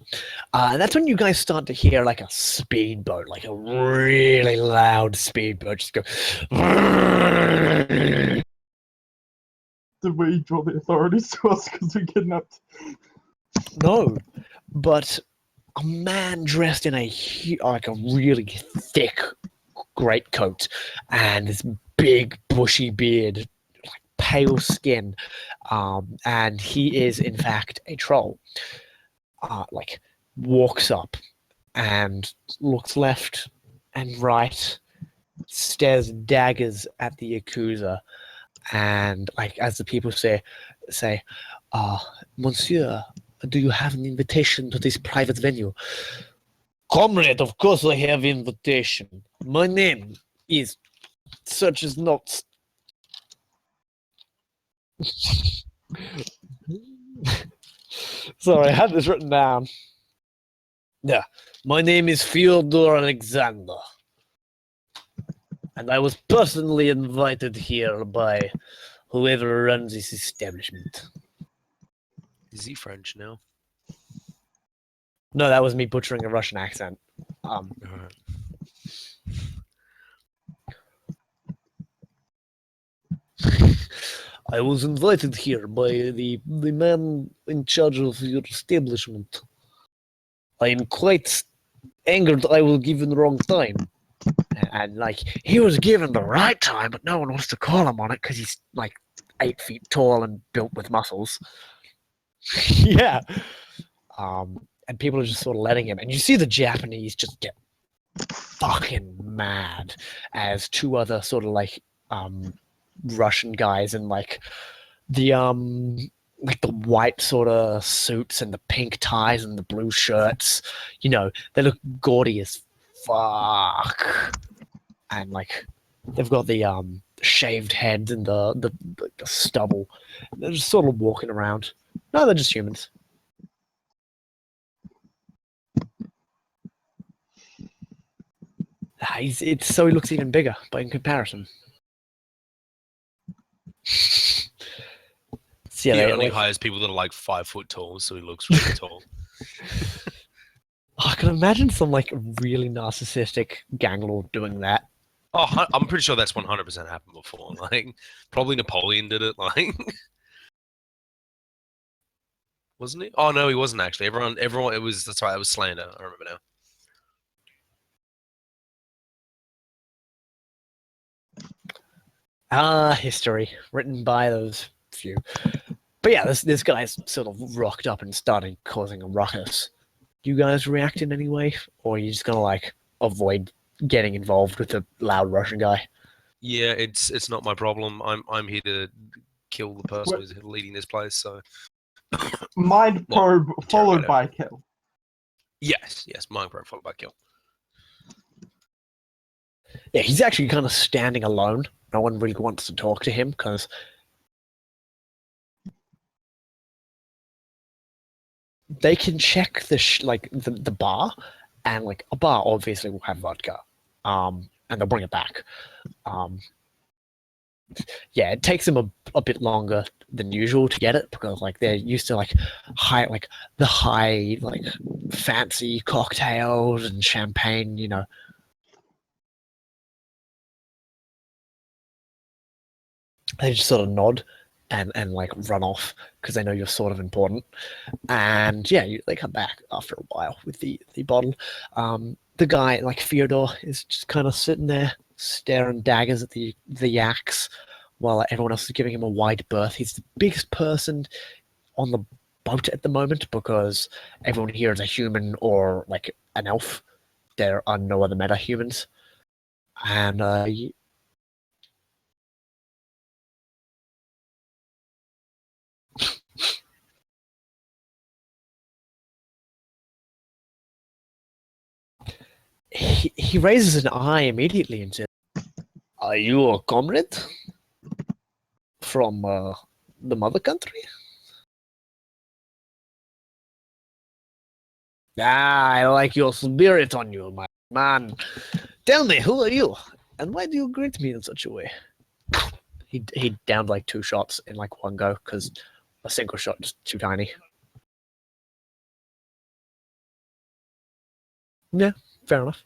that's when you guys start to hear like a speedboat, like a really loud speedboat, just go. Did we draw the authorities to us because we kidnapped? No, but a man dressed in a really thick greatcoat and this big bushy beard, like pale skin, and he is in fact a troll. Walks up and looks left and right, stares daggers at the Yakuza, and like as the people say, "Monsieur, do you have an invitation to this private venue?" "Comrade, of course I have invitation. My name is such as not." Sorry, I had this written down. Yeah, my name is Fyodor Alexander, and I was personally invited here by whoever runs this establishment. Is he French now? No, that was me butchering a Russian accent. Alright. I was invited here by the man in charge of your establishment. I am quite angered I was given the wrong time. And like, he was given the right time, but no one wants to call him on it because he's like 8 feet tall and built with muscles. Yeah. And people are just sort of letting him. And you see the Japanese just get fucking mad as two other sort of like Russian guys in like the white sort of suits and the pink ties and the blue shirts. You know, they look gaudy as fuck. And like they've got the shaved heads and the stubble. They're just sort of walking around. No, they're just humans. So he looks even bigger, but in comparison. So yeah, He they, only like, hires people that are like 5 foot tall, so he looks really tall. I can imagine some like really narcissistic gang lord doing that. Oh, I'm pretty sure that's 100% happened before. Like, probably Napoleon did it. Like, wasn't he? Oh no, he wasn't actually. Everyone. It was. That's right. It was slander. I remember now. History written by those few. But yeah, this guy's sort of rocked up and started causing a ruckus. You guys react in any way, or are you just gonna like avoid getting involved with the loud Russian guy? Yeah, it's not my problem. I'm here to kill the person What? who's leading this place. So Mind Well, probe followed interrogator. by kill. yes, mind probe followed by kill. Yeah, he's actually kind of standing alone. No one really wants to talk to him because they can check the bar, and like a bar obviously will have vodka, and they'll bring it back. Yeah, it takes them a bit longer than usual to get it because like they're used to like high like fancy cocktails and champagne, you know. They just sort of nod and like run off because they know you're sort of important. And yeah, they come back after a while with the bottle. The guy like Fyodor is just kind of sitting there staring daggers at the yaks while everyone else is giving him a wide berth. He's the biggest person on the boat at the moment because everyone here is a human or like an elf. There are no other meta humans. And he raises an eye immediately and says, "Are you a comrade from the mother country?" Ah, I like your spirit on you, my man. Tell me, who are you? And why do you greet me in such a way? He downed like 2 shots in like one go because a single shot is too tiny. Yeah, fair enough.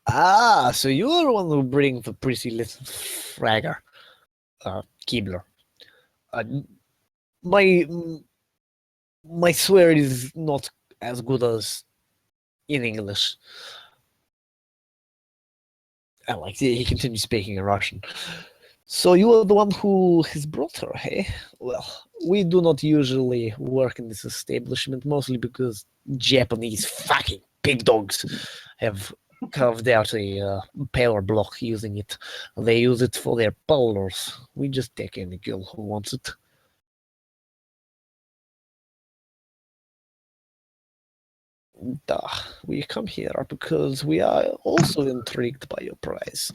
Ah, so you're the one who brings the pretty little fragger, Keebler. Uh, my my swear is not as good as in English. And like he continues speaking in Russian. So you are the one who has brought her, hey? Well, we do not usually work in this establishment, mostly because Japanese fucking big dogs have carved out a power block using it. They use it for their parlors. We just take any girl who wants it. We come here because we are also intrigued by your price.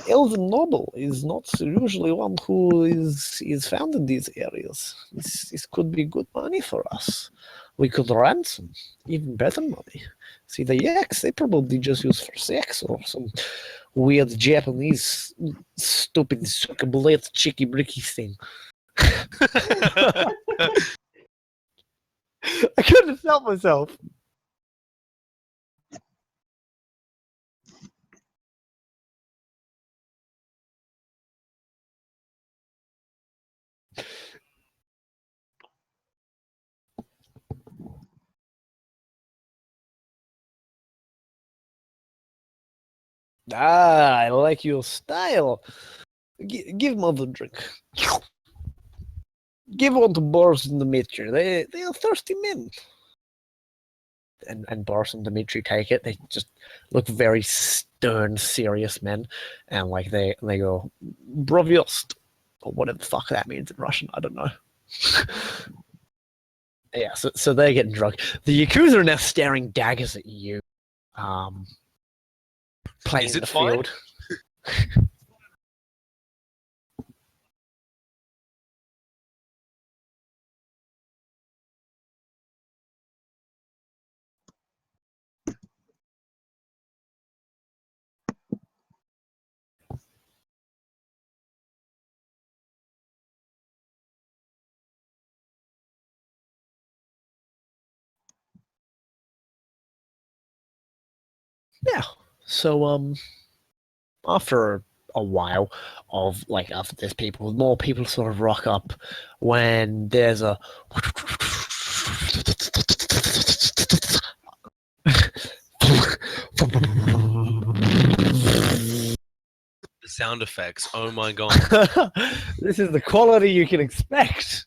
Elven noble is not usually one who is found in these areas. This could be good money for us. We could ransom, even better money. See, the yaks, they probably just use for sex or some weird Japanese stupid succulent chicky bricky thing. I couldn't help myself. Ah, I like your style. Give mother a drink. Give one to Boris and Dimitri. They are thirsty men. And Boris and Dimitri take it. They just look very stern, serious men, and like they go, "Braviost," or whatever the fuck that means in Russian. I don't know. Yeah, so they're getting drunk. The Yakuza are now staring daggers at you, playing Is in it the fine? field. Yeah. So after a while of like after there's people, more people sort of rock up when there's a The sound effects. Oh my god. this is the quality you can expect.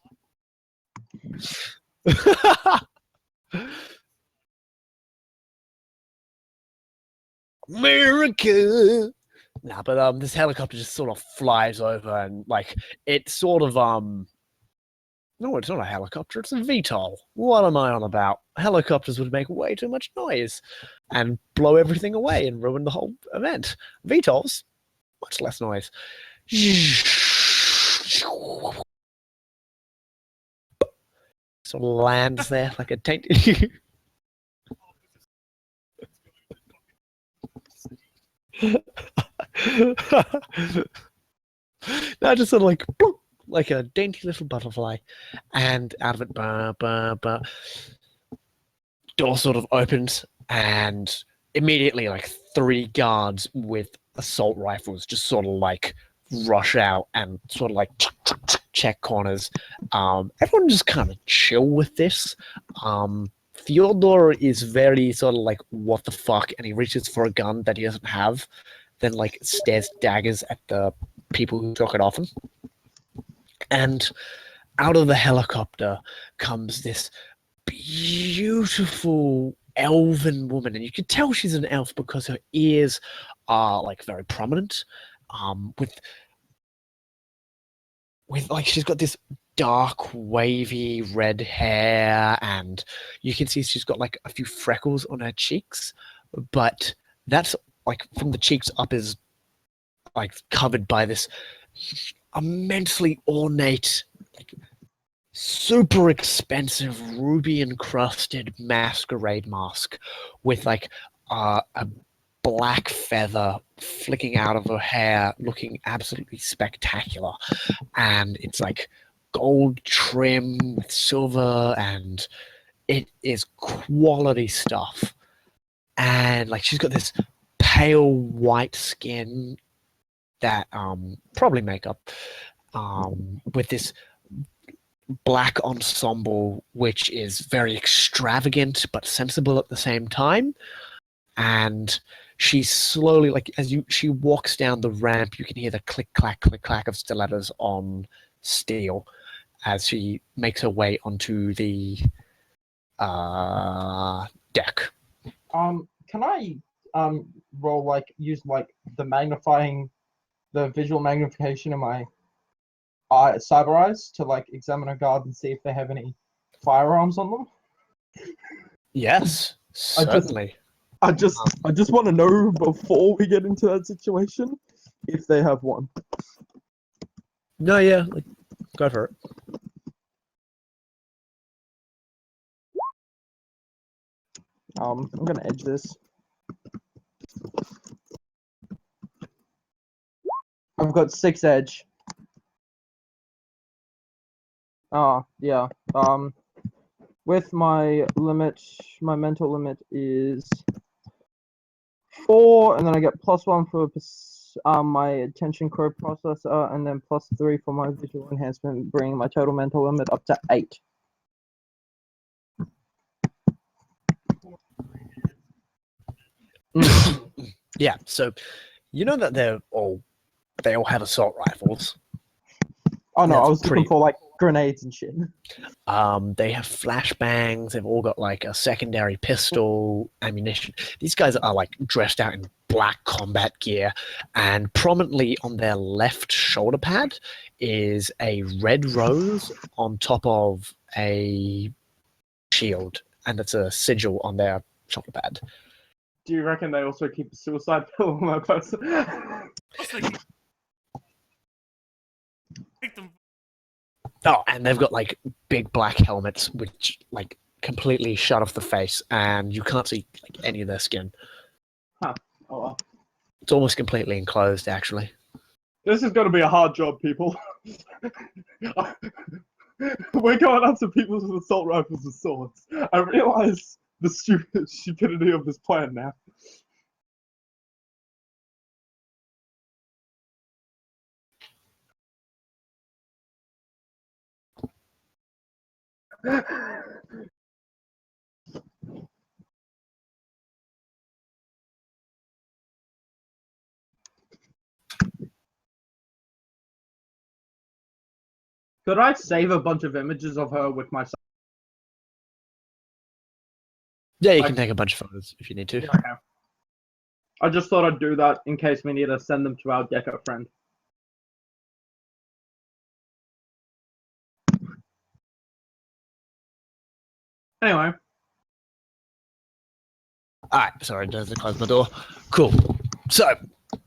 America. Nah, but this helicopter just sort of flies over and like it sort of no, it's not a helicopter, it's a VTOL. What am I on about? Helicopters would make way too much noise and blow everything away and ruin the whole event. VTOLs, much less noise. Sort of lands there like a tank. No, just sort of like bloop, like a dainty little butterfly, and out of it, door sort of opens, and immediately, like 3 guards with assault rifles just sort of like rush out and sort of like check corners. Everyone just kind of chill with this. Fyodor is very sort of like, what the fuck? And he reaches for a gun that he doesn't have, then like stares daggers at the people who took it off him. And out of the helicopter comes this beautiful elven woman, and you can tell she's an elf because her ears are like very prominent, with like she's got this dark wavy red hair, and you can see she's got like a few freckles on her cheeks, but that's like from the cheeks up is like covered by this immensely ornate, like super expensive ruby encrusted masquerade mask with like a black feather flicking out of her hair, looking absolutely spectacular. And it's like gold trim with silver, and it is quality stuff. And like she's got this pale white skin that probably makeup, with this black ensemble which is very extravagant but sensible at the same time. And she slowly, like she walks down the ramp, you can hear the click clack of stilettos on steel as she makes her way onto the deck. Can I roll like use like the visual magnification in my cyber eyes to like examine a guard and see if they have any firearms on them? Yes, certainly. I just want to know before we get into that situation if they have one. No, yeah, like, go for it. I'm gonna edge this. I've got 6 edge. Yeah. With my limit, my mental limit is 4, and then I get +1 for my attention core processor, and then +3 for my visual enhancement, bringing my total mental limit up to 8. Yeah, so You know that they all have assault rifles. Oh no, That's I was looking pretty- for like grenades and shit. They have flashbangs. They've all got like a secondary pistol, ammunition. These guys are like dressed out in black combat gear, and prominently on their left shoulder pad is a red rose on top of a shield, and it's a sigil on their shoulder pad. Do you reckon they also keep a suicide pill on their person? I was thinking, take them. Oh, and they've got like big black helmets, which like completely shut off the face, and you can't see like any of their skin. Oh well. It's almost completely enclosed, actually. This is going to be a hard job, people. We're going after people with assault rifles and swords. I realize the stupidity of this plan now. Could I save a bunch of images of her with my? Yeah, you I- can take a bunch of photos if you need to. Okay. I just thought I'd do that in case we need to send them to our gecko friend. Anyway, Alright, sorry, just close my door. Cool. So,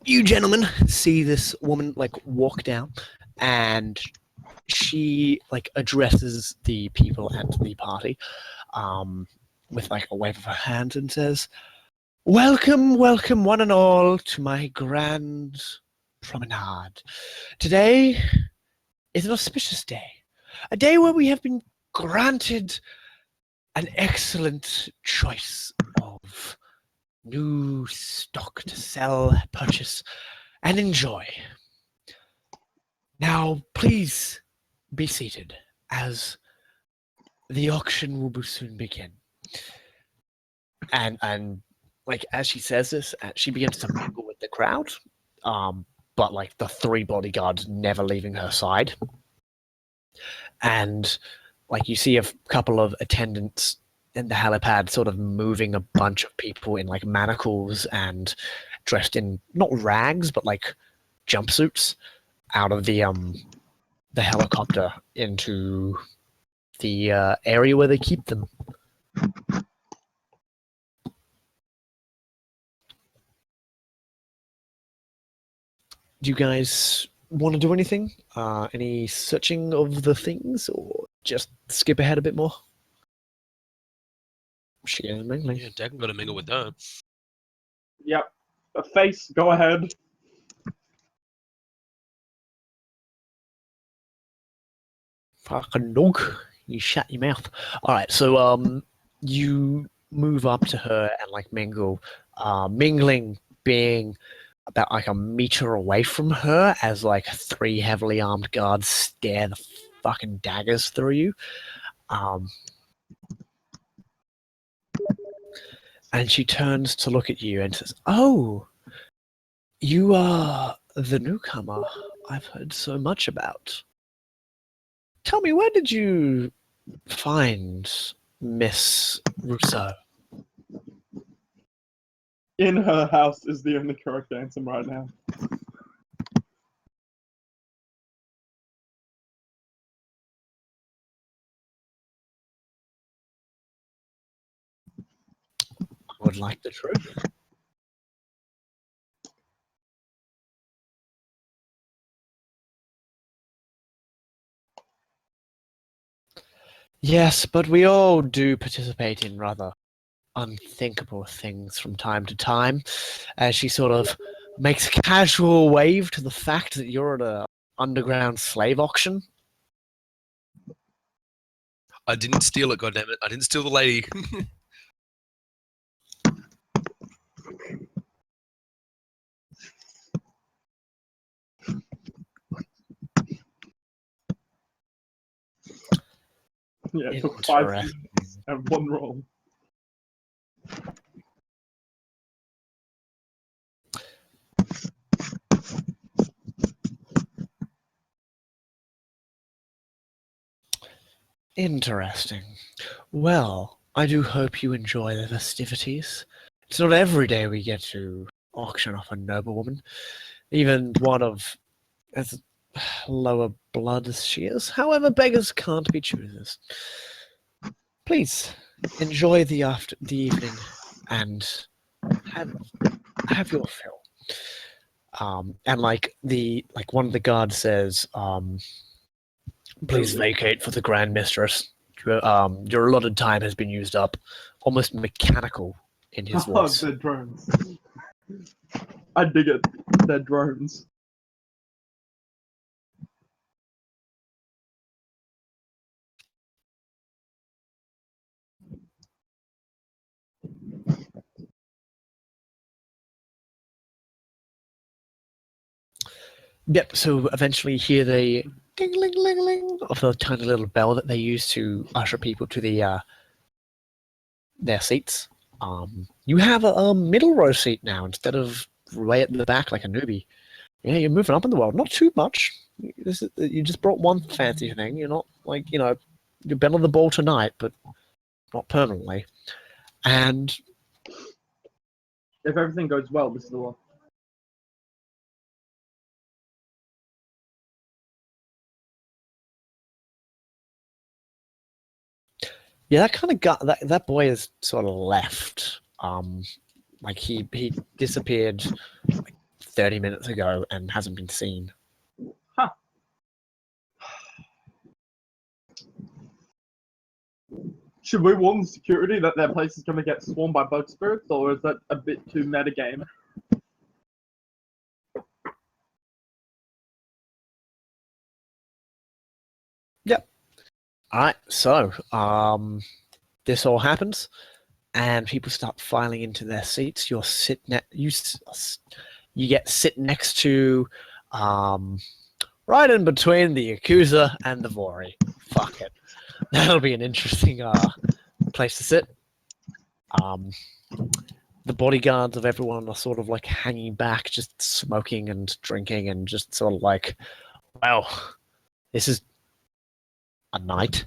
you gentlemen see this woman like walk down, and she like addresses the people at the party with like a wave of her hand and says, "Welcome, welcome one and all to my grand promenade. Today is an auspicious day, a day where we have been granted an excellent choice of new stock to sell, purchase, and enjoy. Now, please be seated, as the auction will soon begin." And like as she says this, she begins to mingle with the crowd, but like the three bodyguards never leaving her side, and like you see a couple of attendants in the helipad sort of moving a bunch of people in like manacles and dressed in not rags but like jumpsuits out of the helicopter into the area where they keep them. Do you guys want to do anything? Any searching of the things, or just skip ahead a bit more? She is mingling. Yeah, Dagon got to mingle with her. yep. A face, go ahead. Fucking dog. You shut your mouth. Alright, so you move up to her and like mingle. Mingling being about like a meter away from her as like three heavily armed guards stare the fucking daggers through you. And she turns to look at you and says, "Oh, you are the newcomer I've heard so much about. Tell me, where did you find Miss Rousseau?" In her house is the only correct answer right now. I would like the truth. Yes, but we all do participate in rather unthinkable things from time to time, as she sort of makes a casual wave to the fact that you're at a underground slave auction. I didn't steal it, goddammit. I didn't steal the lady. Yeah, it took 5 Interesting. minutes and 1 roll. Interesting. Well, I do hope you enjoy the festivities. It's not every day we get to auction off a noblewoman, even one of as lower blood as she is. However, beggars can't be choosers. Please enjoy the evening and have your fill. And like one of the guards says, please vacate for the Grand Mistress. Your allotted time has been used up. Almost mechanical in his Oh, voice. they're drones. I dig it. They're drones. Yep. So eventually, you hear the ding ling ling ling of the tiny little bell that they use to usher people to their seats. You have a middle row seat now instead of way at the back like a newbie. Yeah, you're moving up in the world. Not too much. You just brought one fancy thing. You're not like you're been on the ball tonight, but not permanently. And If everything goes well, this is the one. yeah, that kind of got that boy is sort of left. Like he disappeared like 30 minutes ago and hasn't been seen. Should we warn the security that their place is going to get swarmed by bug spirits, or is that a bit too metagame? Yep. All right. So this all happens, and people start filing into their seats. You're you get sit next to right in between the Yakuza and the Vori. Fuck it. That'll be an interesting place to sit. The bodyguards of everyone are sort of like hanging back, just smoking and drinking, and just sort of like, well, this is a night.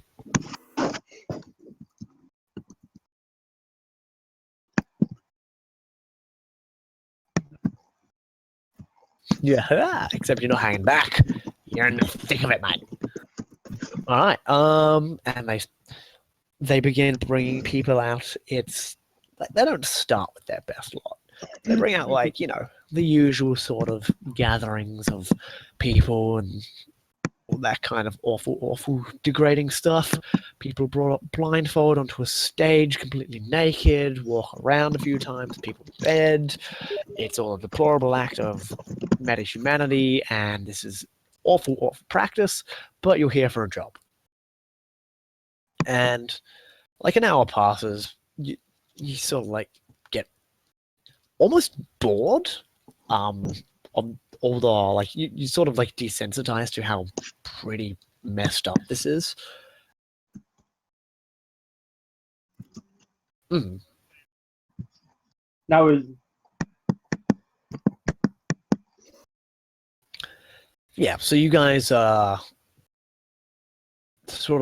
Yeah, except you're not hanging back. You're in the thick of it, mate. All right. And they begin bringing people out. It's like they don't start with their best lot. They bring out like the usual sort of gatherings of people and all that kind of awful, degrading stuff. People brought up blindfold onto a stage, completely naked, walk around a few times, people bed. It's all a deplorable act of meta-humanity, and this is awful practice, but you're here for a job. And like an hour passes, you sort of like get almost bored on all the like you sort of like desensitized to how pretty messed up this is. Now is Yeah, so you guys sort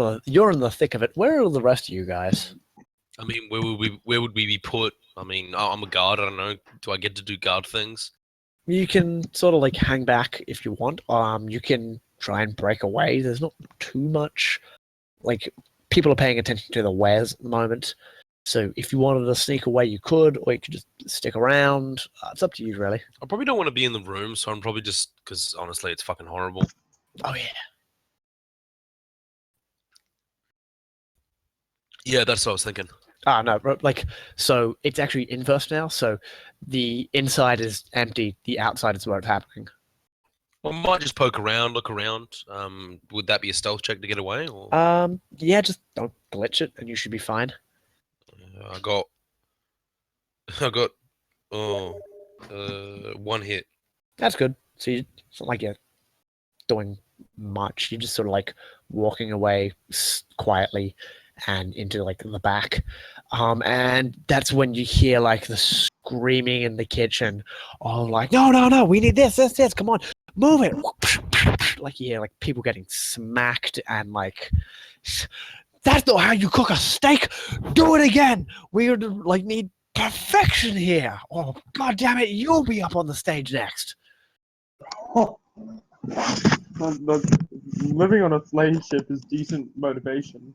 of you're in the thick of it. Where are the rest of you guys? I mean, where would we be put? I mean, I'm a guard. I don't know. Do I get to do guard things? You can sort of like hang back if you want. You can try and break away. There's not too much. Like people are paying attention to the wares at the moment. So if you wanted to sneak away, you could, or you could just stick around. It's up to you, really. I probably don't want to be in the room, so I'm probably just because honestly, it's fucking horrible. Oh yeah. Yeah, that's what I was thinking. Ah, no, like, so it's actually inverse now. So the inside is empty, the outside is where it's happening. Well, I might just poke around, look around. Would that be a stealth check to get away? Or Yeah, just don't glitch it, and you should be fine. I got one hit. That's good. So it's not like you're doing much. You're just sort of like walking away quietly and into like the back. And that's when you hear like the screaming in the kitchen. Oh, like, no, we need this, come on, move it. Like you hear like people getting smacked and like That's not how you cook a steak. Do it again. We like need perfection here. Oh, god damn it! You'll be up on the stage next. Living on a slave ship is decent motivation.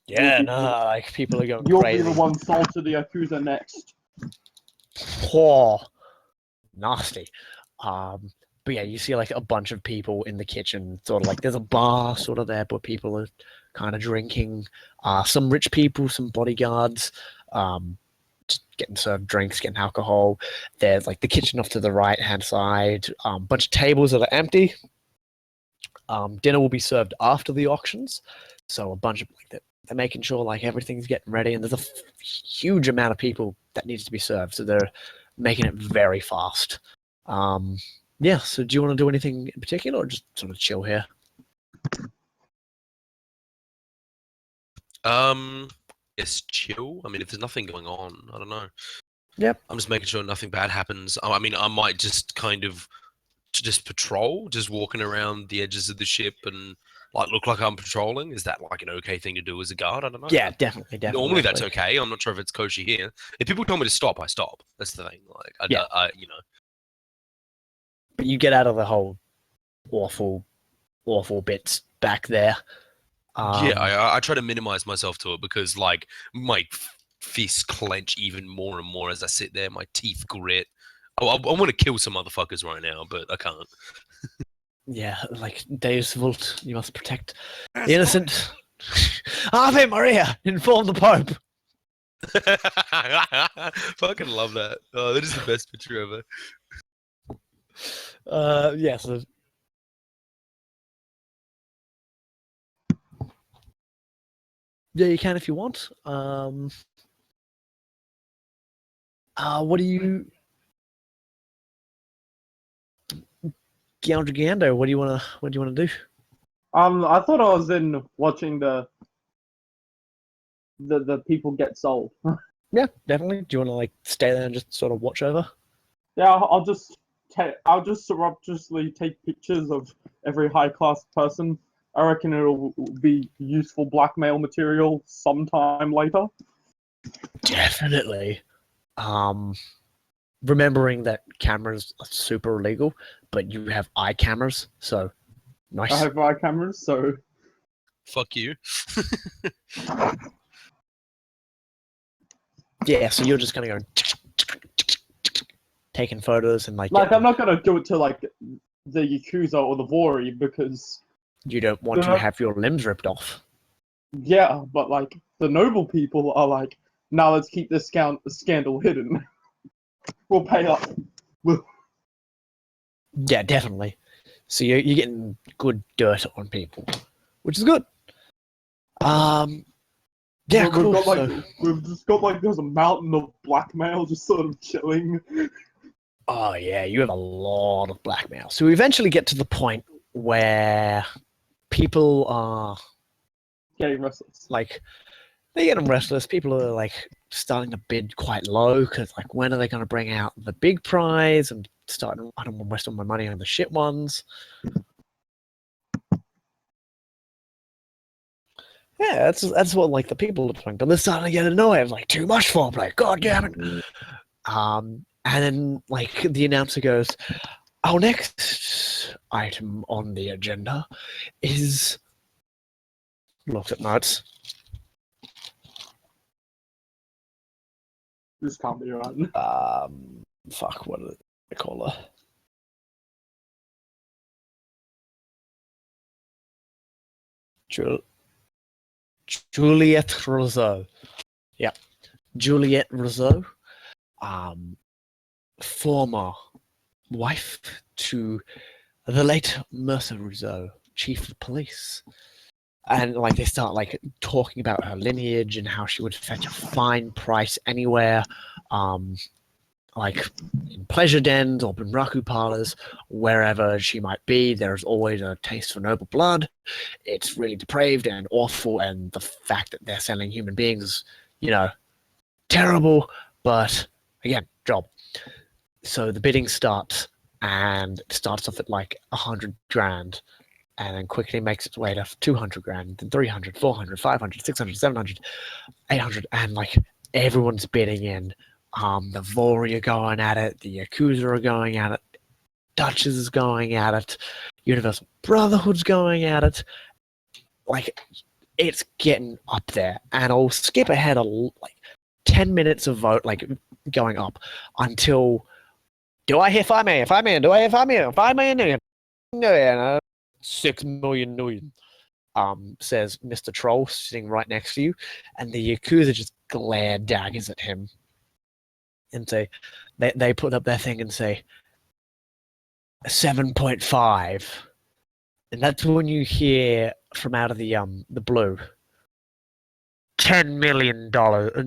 Yeah, You'll be- nah, like people are going You'll crazy. be the one sold to the Yakuza next. Oh, nasty. But yeah, you see like a bunch of people in the kitchen, sort of like there's a bar sort of there, but people are kind of drinking. Some rich people, some bodyguards, just getting served drinks, getting alcohol. There's like the kitchen off to the right hand side, bunch of tables that are empty. Dinner will be served after the auctions, so a bunch of like they're making sure like everything's getting ready, and there's a huge amount of people that needs to be served, so they're making it very fast. Yeah, so do you want to do anything in particular, or just sort of chill here? It's chill. I mean, if there's nothing going on, I don't know. Yep. I'm just making sure nothing bad happens. I mean, I might just kind of just patrol, just walking around the edges of the ship and like look like I'm patrolling. Is that like an okay thing to do as a guard? I don't know. Yeah, definitely. Normally that's definitely. okay. I'm not sure if it's kosher here. If people tell me to stop, I stop. That's the thing. Like, I you know. But you get out of the whole awful bits back there. Yeah, I try to minimize myself to it because like my fists clench even more and more as I sit there. My teeth grit. I want to kill some motherfuckers right now, but I can't. Yeah, like Deus Vult, you must protect the innocent. Ave Maria, inform the Pope. Fucking love that. Oh, that is the best picture ever. Yeah, so yeah, you can if you want. What do you, Gando? What do you wanna do? I thought I was in watching the people get sold. Yeah, definitely. Do you want to like stay there and just sort of watch over? Yeah, I'll just surreptitiously take pictures of every high class person. I reckon it'll be useful blackmail material sometime later. Definitely. Remembering that cameras are super illegal, but you have eye cameras, so nice. I have eye cameras, so Fuck you. Yeah, so you're just gonna go taking photos and like I'm not gonna do it to like the Yakuza or the Vori because you don't want to have your limbs ripped off. yeah, but like the noble people are like, now let's keep this scandal hidden. We'll pay up. Yeah, definitely. So you're getting good dirt on people, which is good. Yeah, cool. We've just got like there's a mountain of blackmail just sort of chilling. Oh yeah, you have a lot of blackmail. So we eventually get to the point where people are Getting restless. like they're getting restless. People are like starting to bid quite low because like when are they going to bring out the big prize and starting? I don't want to waste all my money on the shit ones. Yeah, that's what like the people are doing, but they're starting to get annoyed. It's like too much foreplay. God damn it. And then like the announcer goes, "Our next item on the agenda is." Looks at notes. This can't be right. Fuck, what do they call her? Juliette Rousseau. Yeah, Juliette Rousseau. Former wife to the late Mercer Rousseau, chief of police. And like they start like talking about her lineage and how she would fetch a fine price anywhere, like in pleasure dens or bunraku parlors, wherever she might be. There's always a taste for noble blood. It's really depraved and awful, and the fact that they're selling human beings, you know, terrible. But again, job. So the bidding starts, and it starts off at like 100 grand. and then quickly makes its way to 200 grand, then 300, 400, 500, 600, 700, 800, and like everyone's bidding in. The Vori are going at it, the Yakuza are going at it, Duchess is going at it, Universal Brotherhood's going at it. Like, it's getting up there, and I'll skip ahead like 10 minutes of vote, like going up until. Do I hear 5 million? 5 million? Do I hear 5 million? 5 million? No, 6 million. Says Mr. Troll sitting right next to you, and the Yakuza just glare daggers at him and say, they put up their thing and say 7.5, and that's when you hear from out of the blue, $10 million,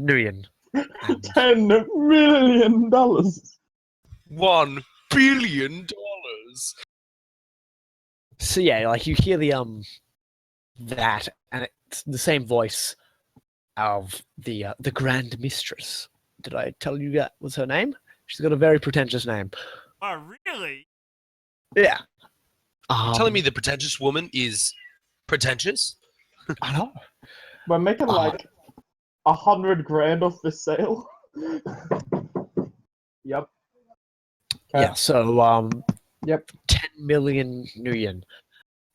million. $10 million. $1 billion. So yeah, like you hear the that, and it's the same voice of the Grand Mistress. Did I tell you that was her name? She's got a very pretentious name. Oh, really? Yeah. Telling me the pretentious woman is pretentious? I know. We're making like 100 grand off this sale. Yep. Yeah. So Yep. 10 million yen,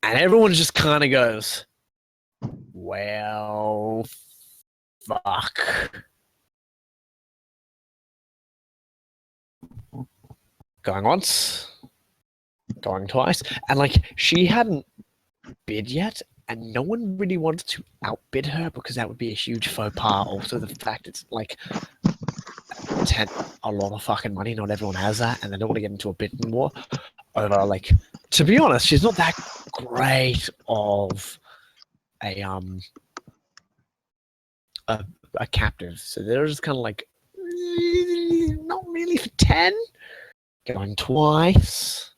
and everyone just kind of goes, "Well, fuck." Going once, going twice, and like she hadn't bid yet, and no one really wanted to outbid her because that would be a huge faux pas. Also, the fact it's like a lot of fucking money. Not everyone has that, and they don't want to get into a bidding war over. Like, to be honest, she's not that great of a captive, so they're just kind of like not really for 10. Going twice.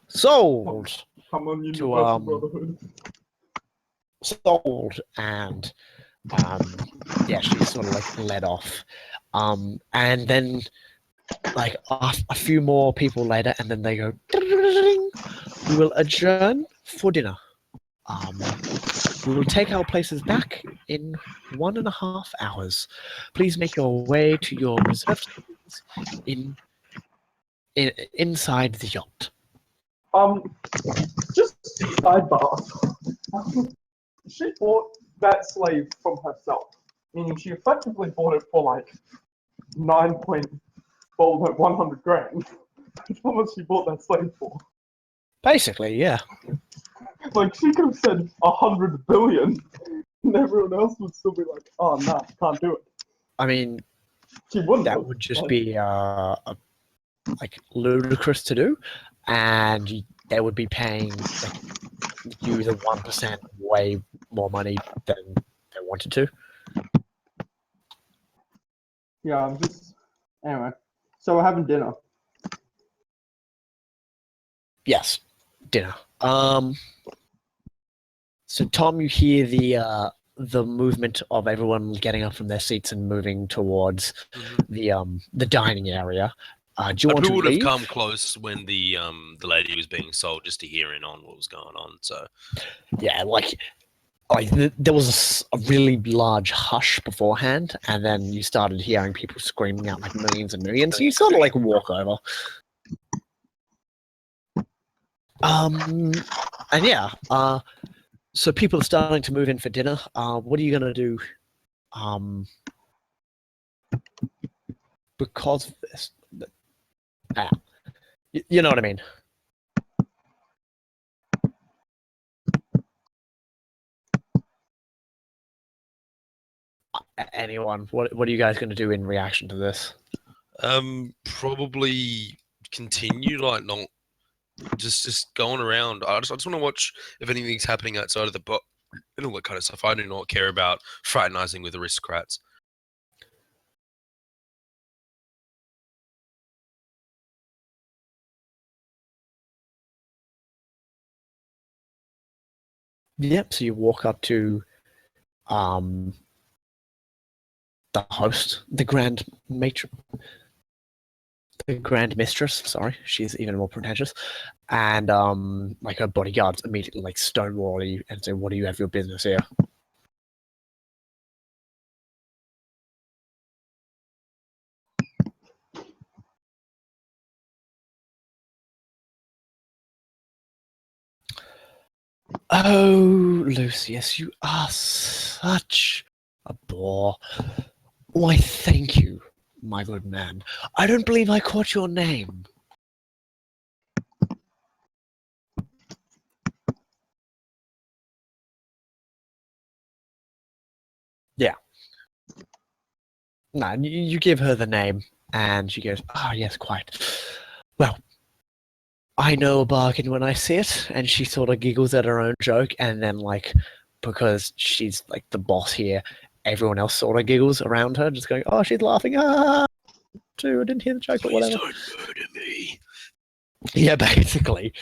Sold. Come on, To, Universal Brotherhood. Sold, and yeah, she sort of like led off. And then like a few more people later, and then they go, "We will adjourn for dinner. We will take our places back in 1.5 hours. Please make your way to your reserved seats inside the yacht." Just sidebar. She bought that slave from herself, meaning she effectively bought it for like 100 grand. That's how much she bought that slave for. Basically, yeah. Like, she could have said 100 billion, and everyone else would still be like, "Oh no, can't do it." I mean, She wouldn't. that would just be like ludicrous to do, and they would be paying like, you the 1% way more money than they wanted to. Yeah, I'm just. Anyway, so we're having dinner. Yes, dinner. So Tom, you hear the movement of everyone getting up from their seats and moving towards the dining area. Do you want to Who would have leave? come close when the lady was being sold just to hear in on what was going on? So Yeah, like there was a really large hush beforehand, and then you started hearing people screaming out like millions and millions. So you sort of like walk over. And yeah, so people are starting to move in for dinner. What are you gonna do? Because of this, you know what I mean. Anyone? What are you guys gonna do in reaction to this? probably continue like not just going around. I just want to watch if anything's happening outside of the book and all that kind of stuff. I do not care about fraternizing with aristocrats. Yep. So you walk up to the host, the grand matron. the Grand Mistress. Sorry, she's even more pretentious. And like her bodyguards immediately like stonewall you and say, "What do you have your business here?" Oh, Lucius, you are such a bore. Why, thank you, my good man. I don't believe I caught your name. Yeah. No, you give her the name, and she goes, "Ah, yes, quite. Well, I know a bargain when I see it," and she sort of giggles at her own joke, and then, like, because she's, like, the boss here, everyone else sort of giggles around her, just going, "Oh, she's laughing, ah, too, I didn't hear the joke, but Please whatever." don't murder me. Yeah, basically.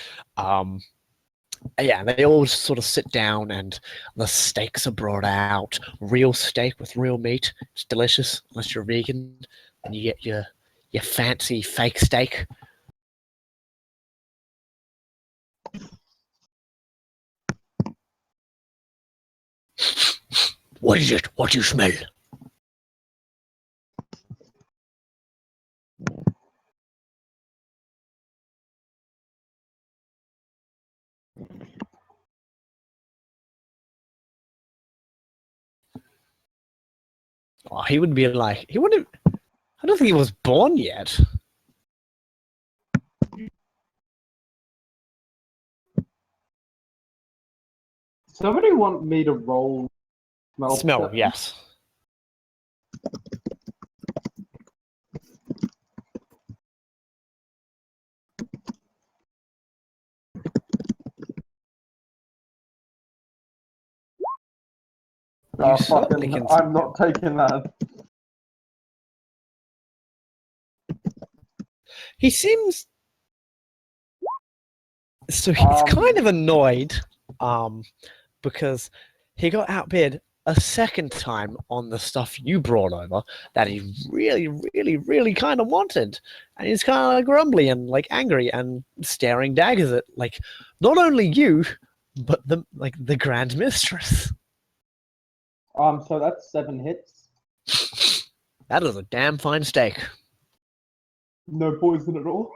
Yeah, they all just sort of sit down and the steaks are brought out. Real steak with real meat. It's delicious, unless you're vegan. And you get your fancy fake steak. What is it? What do you smell? Oh, he would be like, he wouldn't. I don't think he was born yet. Somebody want me to roll Smell, perception? yes. You certainly Fucking, can. I'm not taking that. He seems. So he's kind of annoyed, because he got outbid a second time on the stuff you brought over that he really, really, really kind of wanted, and he's kind of grumbly and like angry and staring daggers at like not only you, but the Grand Mistress. So that's 7 hits. That is a damn fine steak. No poison at all.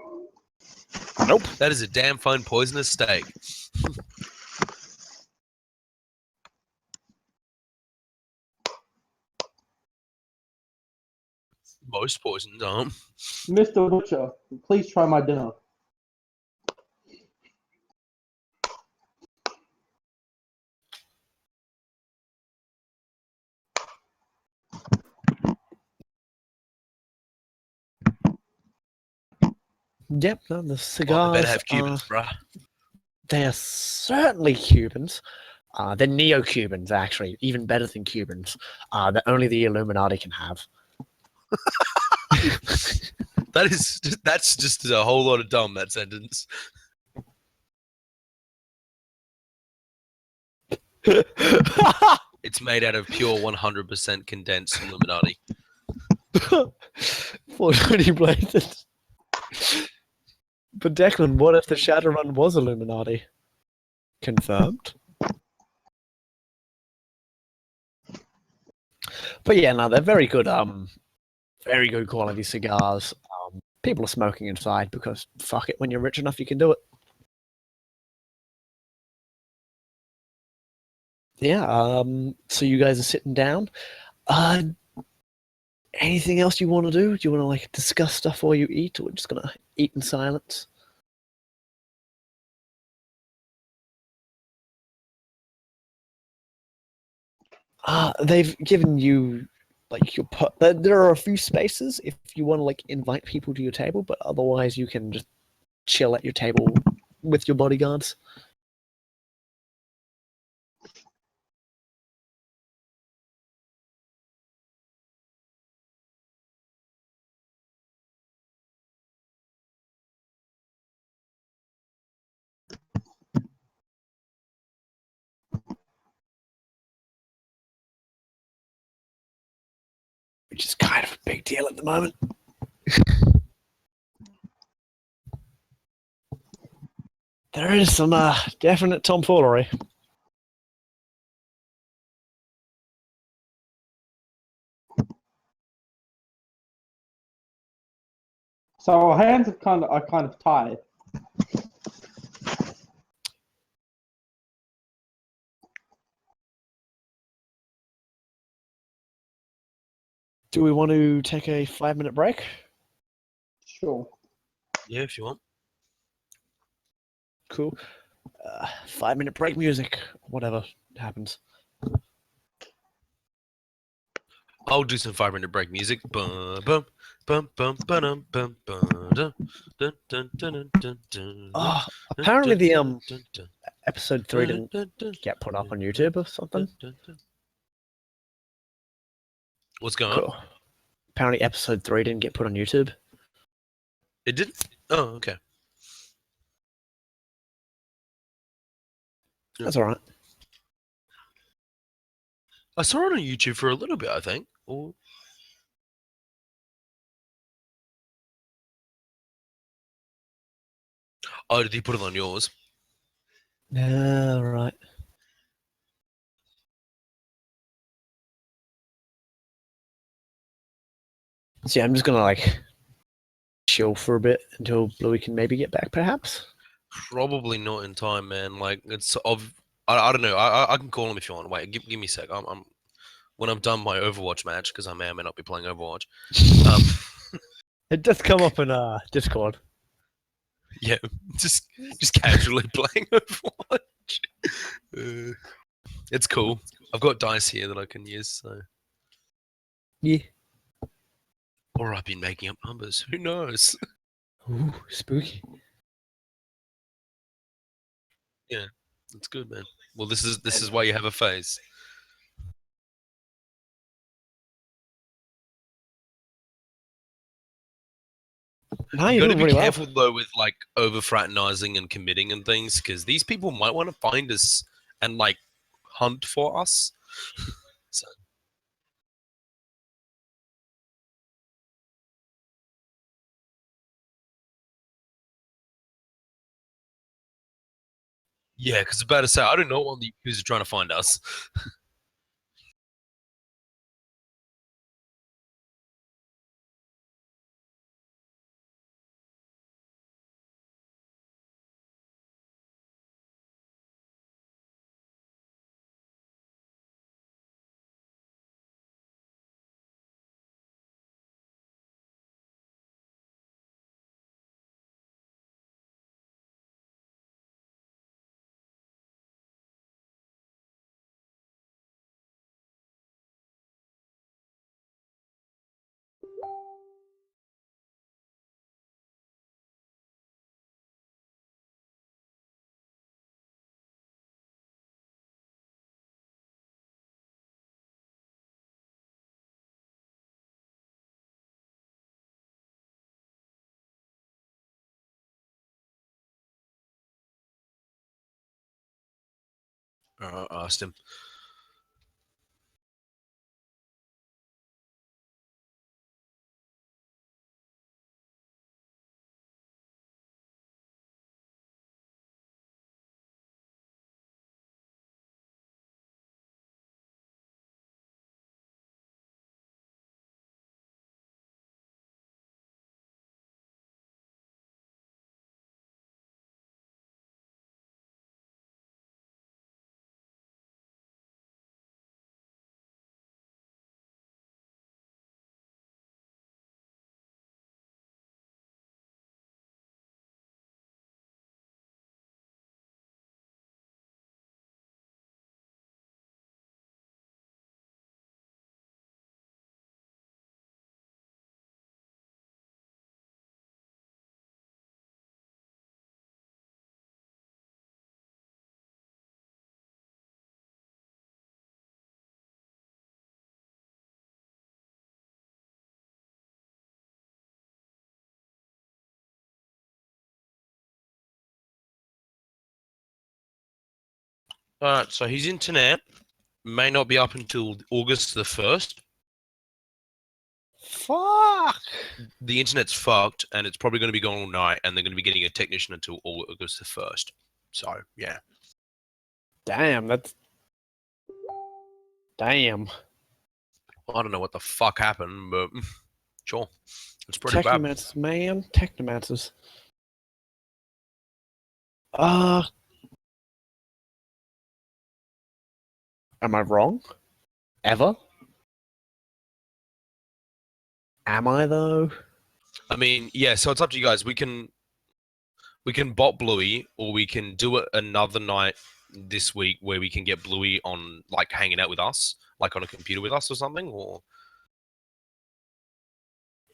Nope. That is a damn fine poisonous steak. Most poisons aren't. Mr. Butcher, please try my dinner. Yep, no, the Oh, they cigars. better have Cubans, bruh. They are certainly Cubans. They're neo-Cubans, actually, even better than Cubans. That only the Illuminati can have. That's just a whole lot of dumb, that sentence. It's made out of pure 100% condensed Illuminati. 420 bladed. But Declan, what if the Shadowrun was Illuminati? Confirmed. But yeah, no, they're very good. Very good quality cigars. People are smoking inside because fuck it, when you're rich enough, you can do it. Yeah. So you guys are sitting down. Anything else you want to do? Do you want to like discuss stuff while you eat, or we're just gonna eat in silence? They've given you like there are a few spaces if you want to like invite people to your table, but otherwise you can just chill at your table with your bodyguards. Which is kind of a big deal at the moment. There is some definite tomfoolery. So our hands are kind of tied. Do we want to take a 5-minute break? Sure. Yeah, if you want. Cool. 5-minute break music. Whatever happens. I'll do some 5-minute break music. Bum bum bum bum bum bum bum dun dun dun dun dun dun. Oh, apparently the episode 3 didn't get put up on YouTube or something. What's going on? Cool. Apparently episode 3 didn't get put on YouTube. It did? Oh, okay. That's alright. I saw it on YouTube for a little bit, I think. Or... Oh, did he put it on yours? Yeah, right. So yeah, I'm just gonna chill for a bit until Bluey can maybe get back, perhaps. Probably not in time, man. Like it's of I don't know. I can call him if you want. Wait, give me a sec. I'm when I'm done my Overwatch match because I may or may not be playing Overwatch. It does come up in Discord. Yeah, just casually playing Overwatch. It's cool. I've got dice here that I can use. So, Yeah. or I've been making up numbers. Who knows? Ooh, spooky. Yeah, that's good, man. Well, this is why you have a face. No, You you're got to doing be really careful though with like over fraternizing and committing and things because these people might want to find us and like hunt for us. So yeah, because I was about to say I don't know what the who's trying to find us. I asked him. All right, so his internet may not be up until August the 1st. Fuck. The internet's fucked, and it's probably going to be going all night, and they're going to be getting a technician until August the 1st. So, yeah. Damn, that's. Damn. I don't know what the fuck happened, but sure. It's pretty bad. Technomancers, man. Technomancers. Am I wrong? Ever? Am I though? I mean, yeah, so it's up to you guys. We can bot Bluey, or we can do it another night this week where we can get Bluey on, like, hanging out with us, like on a computer with us or something, or...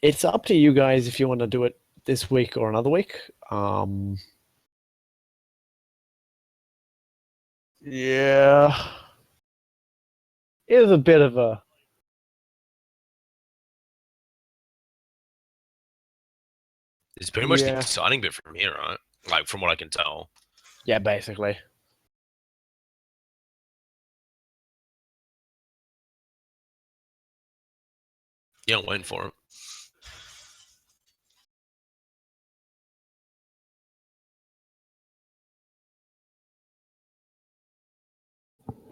It's up to you guys if you want to do it this week or another week. Yeah. It was a bit of a... It's pretty much the Yeah. exciting bit from here, right? Like, from what I can tell. Yeah, basically. Yeah, I'm waiting for it.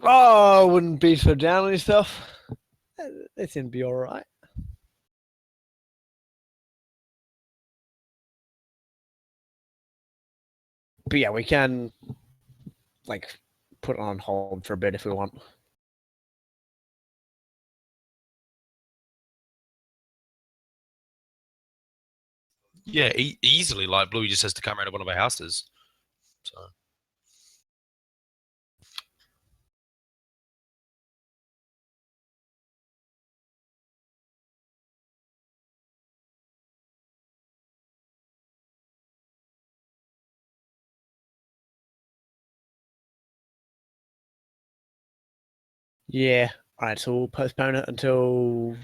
Oh, I wouldn't be so down on yourself. They seem to be alright. But yeah, we can, like, put it on hold for a bit if we want. Yeah, easily. Like, Bluey just has to come around to one of our houses. So... Yeah. Alright, so we'll postpone it until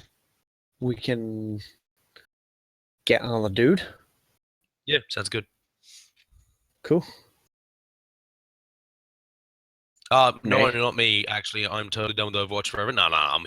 we can get another dude. Yeah, sounds good. Cool. No, Nay. not me, actually. I'm totally done with Overwatch forever. No, I'm